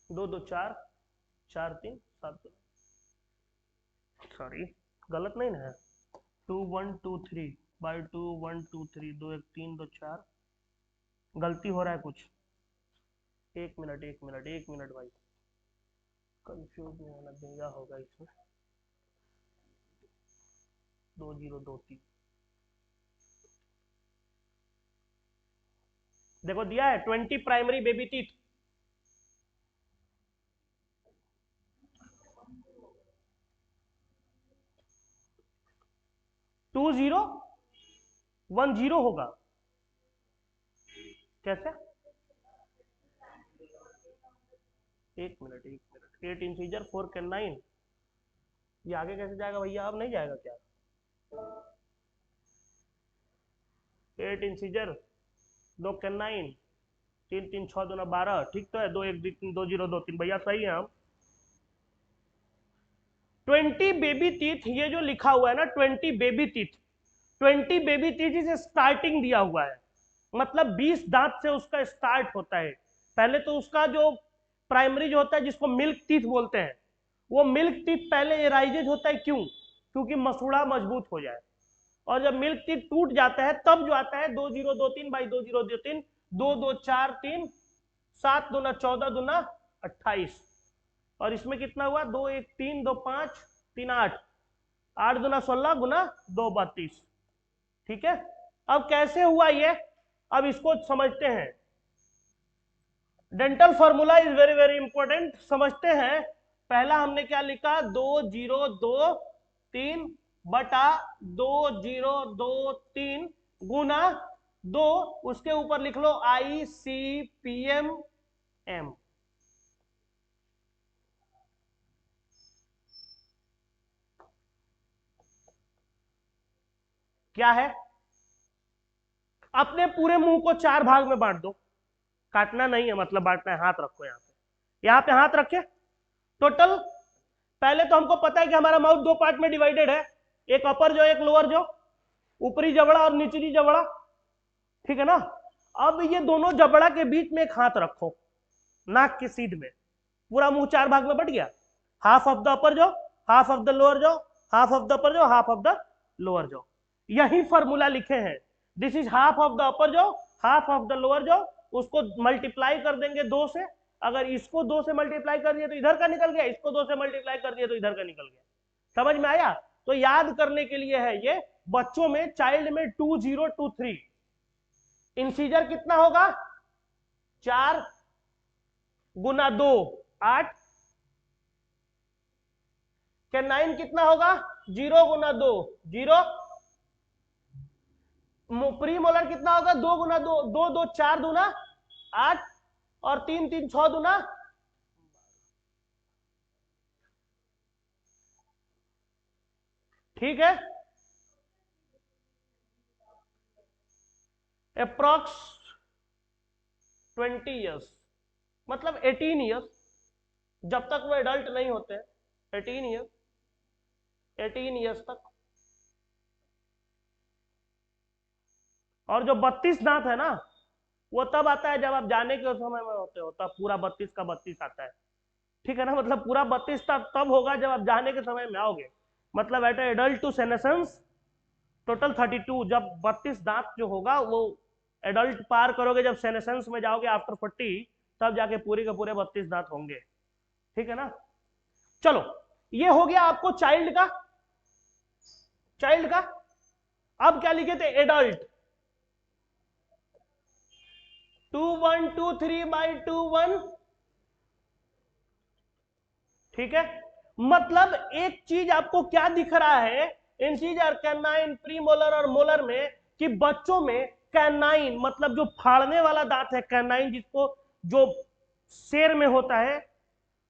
2 2 4 4 3 7, सॉरी गलत नहीं ना है, 2 1 2 3 बाई 2 1 2 3, 2 1 3 2 4, गलती हो रहा है कुछ, एक मिनट भाई, कंफ्यूज नहीं होना देगा, होगा इसमें 2 0 2 3, देखो दिया है 20 प्राइमरी बेबी टीथ। टू 0 1 0 होगा कैसे? एक मिनट 8 इंटीजर 4 कैनाइन, ये आगे कैसे जाएगा भैया? अब नहीं जाएगा क्या? 8 इंटीजर 2 कैनाइन, 3 3 6 2 12, ठीक तो है, 2 1 2 0 2 3, भैया सही है हम। 20 बेबी टीथ, ये जो लिखा हुआ है ना 20 बेबी टीथ, 20 बेबी टीथ इसे स्टार्टिंग दिया हुआ है, मतलब 20 दांत से उसका स्टार्ट होता है। पहले तो उसका जो प्राइमरी जो होता है, जिसको मिल्क टीथ बोलते हैं, वो मिल्क टीथ पहले एराइजेज होता है। क्यों? क्योंकि मसूड़ा मजबूत हो जाए, और जब मिल्क टीथ टूट जाता है तब जो आता है 2 0 2 3 बाई 2 0 2 3, 2 2 4 3, 7 दूना 14 दूना 28, और इसमें कितना हुआ? 2 1 3 2 5 3 8, 8 दूना 16 गुना 2 32। ठीक है, अब कैसे हुआ ये, अब इसको समझते हैं। Dental formula is very very important, समझते हैं। पहला हमने क्या लिखा, 2023 बटा 2023 गुना 2, उसके ऊपर लिख लो ICPM M। क्या है, अपने पूरे मुंह को 4 भाग में बांट दो, काटना नहीं है, मतलब बांटना है, हाथ रखो यहाँ पे हाथ रखे। टोटल पहले तो हमको पता है कि हमारा माउथ 2 पार्ट में डिवाइडेड है, एक अपर जो एक लोअर जो, ऊपरी जबड़ा और निचली जबड़ा, ठीक है ना। अब ये दोनों जबड़ा के बीच में एक हाथ रखो, नाक की सीध में, पूरा मुंह 4 भाग में बट गया। हाफ ऑफ द अपर जो, हाफ ऑफ द लोअर जो, हाफ ऑफ द अपर जो, हाफ ऑफ द लोअर जो, यही फॉर्मूला लिखे हैं। This is half of the अपर जो, हाफ ऑफ द लोअर जो, उसको मल्टीप्लाई कर देंगे 2 से, अगर इसको 2 से मल्टीप्लाई कर दिया तो इधर का निकल गया, इसको 2 से मल्टीप्लाई कर दिया तो इधर का निकल गया। समझ में आया, तो याद करने के लिए है ये, बच्चों में चाइल्ड में 2023 इंसीजर कितना होगा, 4 गुना 2 8, कैनाइन कितना होगा, 0 गुना 2 0, प्री मोलर कितना होगा, 2 गुना 2 2 2 4 दूना 8 और 3 3 6 दूना, ठीक है, अप्रॉक्स 20 ईयर्स, मतलब 18 ईयर्स, जब तक वो एडल्ट नहीं होते, 18 ईयर्स तक। और जो 32 दांत है ना, वो तब आता है जब आप जाने के समय में होते हो, तब पूरा 32 का 32 आता है, ठीक है ना। मतलब पूरा 32 तब होगा जब आप जाने के समय में आओगे, मतलब at adult to senescence total 32, जब 32 दांत जो होगा वो एडल्ट पार करोगे, जब सेनेसेंस में जाओगे आफ्टर 40, तब जाके पूरे के पूरे 32 दांत होंगे, ठीक है ना। चलो, ये हो गया आपको चाइल्ड का। अब क्या लिखे थे, एडल्ट, 2123/21, ठीक है। मतलब एक चीज आपको क्या दिख रहा है, इंसीजर, कैनाइन, प्रीमोलर और मोलर में, कि बच्चों में कैनाइन मतलब जो फाड़ने वाला दांत है, कैनाइन जिसको जो शेर में होता है,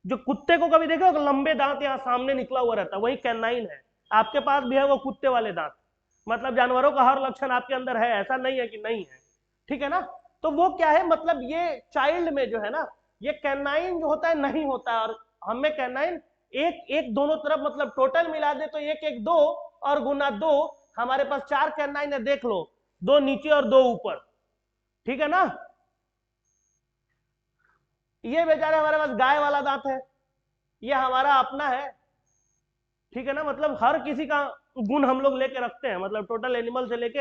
जो कुत्ते को कभी देखो लंबे दांत यहाँ सामने निकला हुआ रहता है, वही कैनाइन है। आपके पास भी है वो कुत्ते वाले दांत, मतलब जानवरों का हर लक्षण आपके अंदर है, ऐसा नहीं है कि नहीं है, ठीक है ना। तो वो क्या है, मतलब ये चाइल्ड में जो है ना, ये कैनाइन जो होता है नहीं होता है, और हमें कैनाइन एक एक दोनों तरफ, मतलब टोटल मिला दे तो 1 1 2 और गुना 2, हमारे पास 4 कैनाइन है, देख लो, 2 नीचे और 2 ऊपर, ठीक है ना। ये बेचारे हमारे पास गाय वाला दांत है, ये हमारा अपना है, ठीक है ना। मतलब हर किसी का गुण हम लोग लेके रखते हैं, मतलब टोटल एनिमल से लेके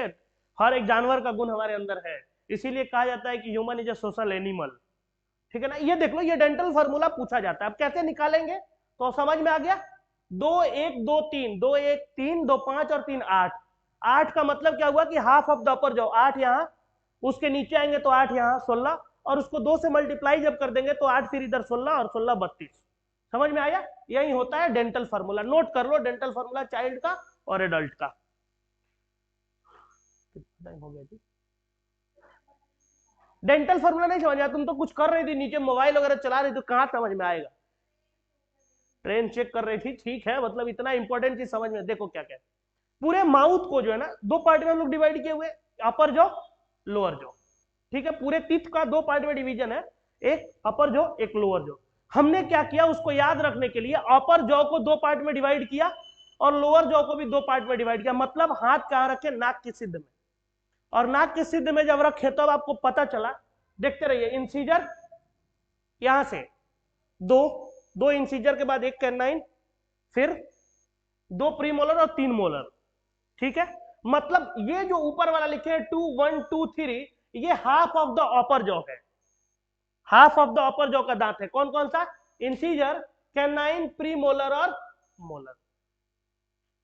हर एक जानवर का गुण हमारे अंदर है, इसीलिए कहा जाता है कि human is a social animal, ठीक है ना। ये देख लो, ये डेंटल फार्मूला पूछा जाता है, अब कैसे निकालेंगे, तो समझ में आ गया। 2 1 2 3, 2 1 3, 2 5 और 3 8, 8 का मतलब क्या हुआ कि हाफ ऑफ द अपर जो 8 यहाँ, उसके नीचे आएंगे तो 8 यहाँ 16, और उसको 2 से मल्टीप्लाई जब कर देंगे तो 8 फिर इधर 16 और 16 32। समझ में आया, यही होता है डेंटल फार्मूला, नोट कर लो डेंटल फार्मूला चाइल्ड का और एडल्ट का। हो गया जी, डेंटल फार्मूला नहीं समझ आया, तुम तो कुछ कर रही थी नीचे, मोबाइल वगैरह चला रही थी, कहां समझ में आएगा, ट्रेन चेक कर रही थी, ठीक है, मतलब इतना इंपॉर्टेंट चीज समझ में। देखो क्या क्या, पूरे माउथ को जो है ना 2 पार्ट में हम लोग डिवाइड किए हुए, अपर जॉ लोअर जॉ, ठीक है, पूरे टीथ का 2 पार्ट में डिवीजन है, एक अपर जॉ एक लोअर जॉ। हमने क्या किया, उसको याद रखने के लिए अपर जॉ को 2 पार्ट में डिवाइड किया और लोअर जॉ को भी 2 पार्ट में डिवाइड किया, मतलब हाथ कहां रखे, नाक की सिद्ध में, और नाक के सिद्ध में जब रखे तब आपको पता चला, देखते रहिए, इंसीजर यहां से 2 इंसीजर के बाद 1 कैनाइन, फिर 2 प्रीमोलर और 3 मोलर, ठीक है। मतलब ये जो ऊपर वाला लिखे हैं 2 1 2 3, ये half of the upper jaw है, half of the upper jaw का दांत है, कौन कौन सा, इंसीजर, कैनाइन, प्रीमोलर और मोलर,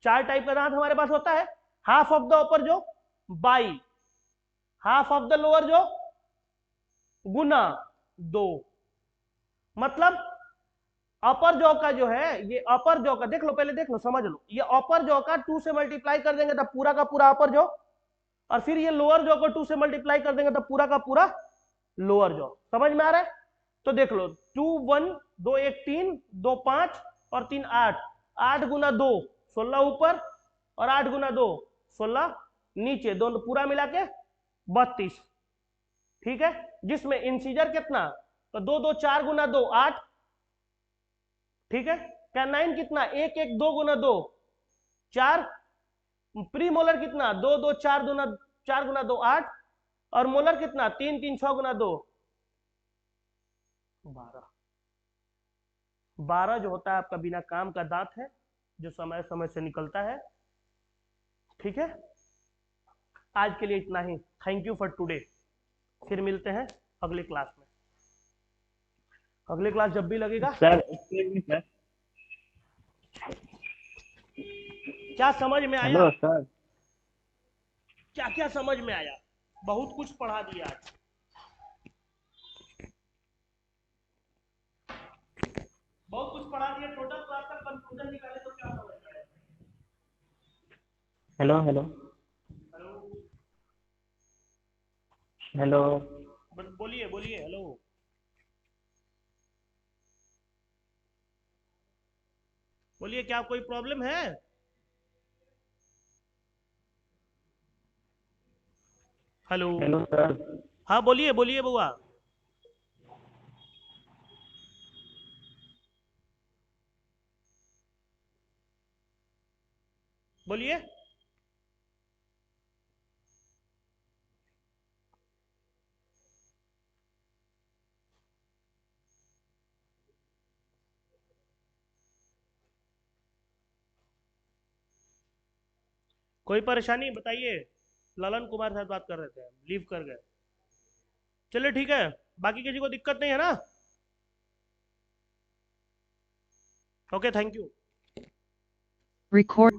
4 टाइप का दांत हमारे पास होता है, हाफ ऑफ द अपर जो by, half of the lower जो गुना 2, मतलब अपर जॉ का जो है, ये अपर जॉ का देख लो, पहले देख लो, समझ लो, ये अपर जॉ का 2 से मल्टीप्लाई कर देंगे तब पूरा का पूरा अपर जॉ, और फिर ये लोअर जॉ को 2 से मल्टीप्लाई कर देंगे तब पूरा का पूरा लोअर जॉ। समझ में आ रहा है? तो देख लो 2 1 2 1 3 2 5 और 3 8, 8 गुना 2 16 ऊपर और 8 गुना 2 16 नीचे, दोनों पूरा मिला के 32। ठीक है, जिसमें इंसीजर कितना, तो 2 2 4 गुना 2 8, ठीक है, कैनाइन कितना 1 1 2 गुना 2 4, प्री मोलर कितना 2 2 4 गुना 2 8, और मोलर कितना 3 3 6 गुना 2 12। 12 जो होता है आपका बिना काम का दांत है, जो समय समय से निकलता है। ठीक है, आज के लिए इतना ही। Thank you for today. फिर मिलते हैं अगले क्लास में। अगले क्लास जब भी लगेगा सर, क्या समझ में आया? हेलो सर, क्या क्या समझ में आया? बहुत कुछ पढ़ा दिया आज। बहुत कुछ पढ़ा दिया। टोटल क्लास का कंक्लूजन निकाले तो क्या समझ में आया? हेलो हेलो हेलो, हेलो बोलिए बोलिए। हेलो, बोलिए, क्या कोई प्रॉब्लम है? हेलो, हेलो सर, हाँ बोलिए बोलिए बुआ। बोलिए। कोई परेशानी बताइए। ललन कुमार साथ बात कर रहे थे, लीव कर गए। चलिए ठीक है, बाकी किसी को दिक्कत नहीं है ना? Okay, thank you. Record.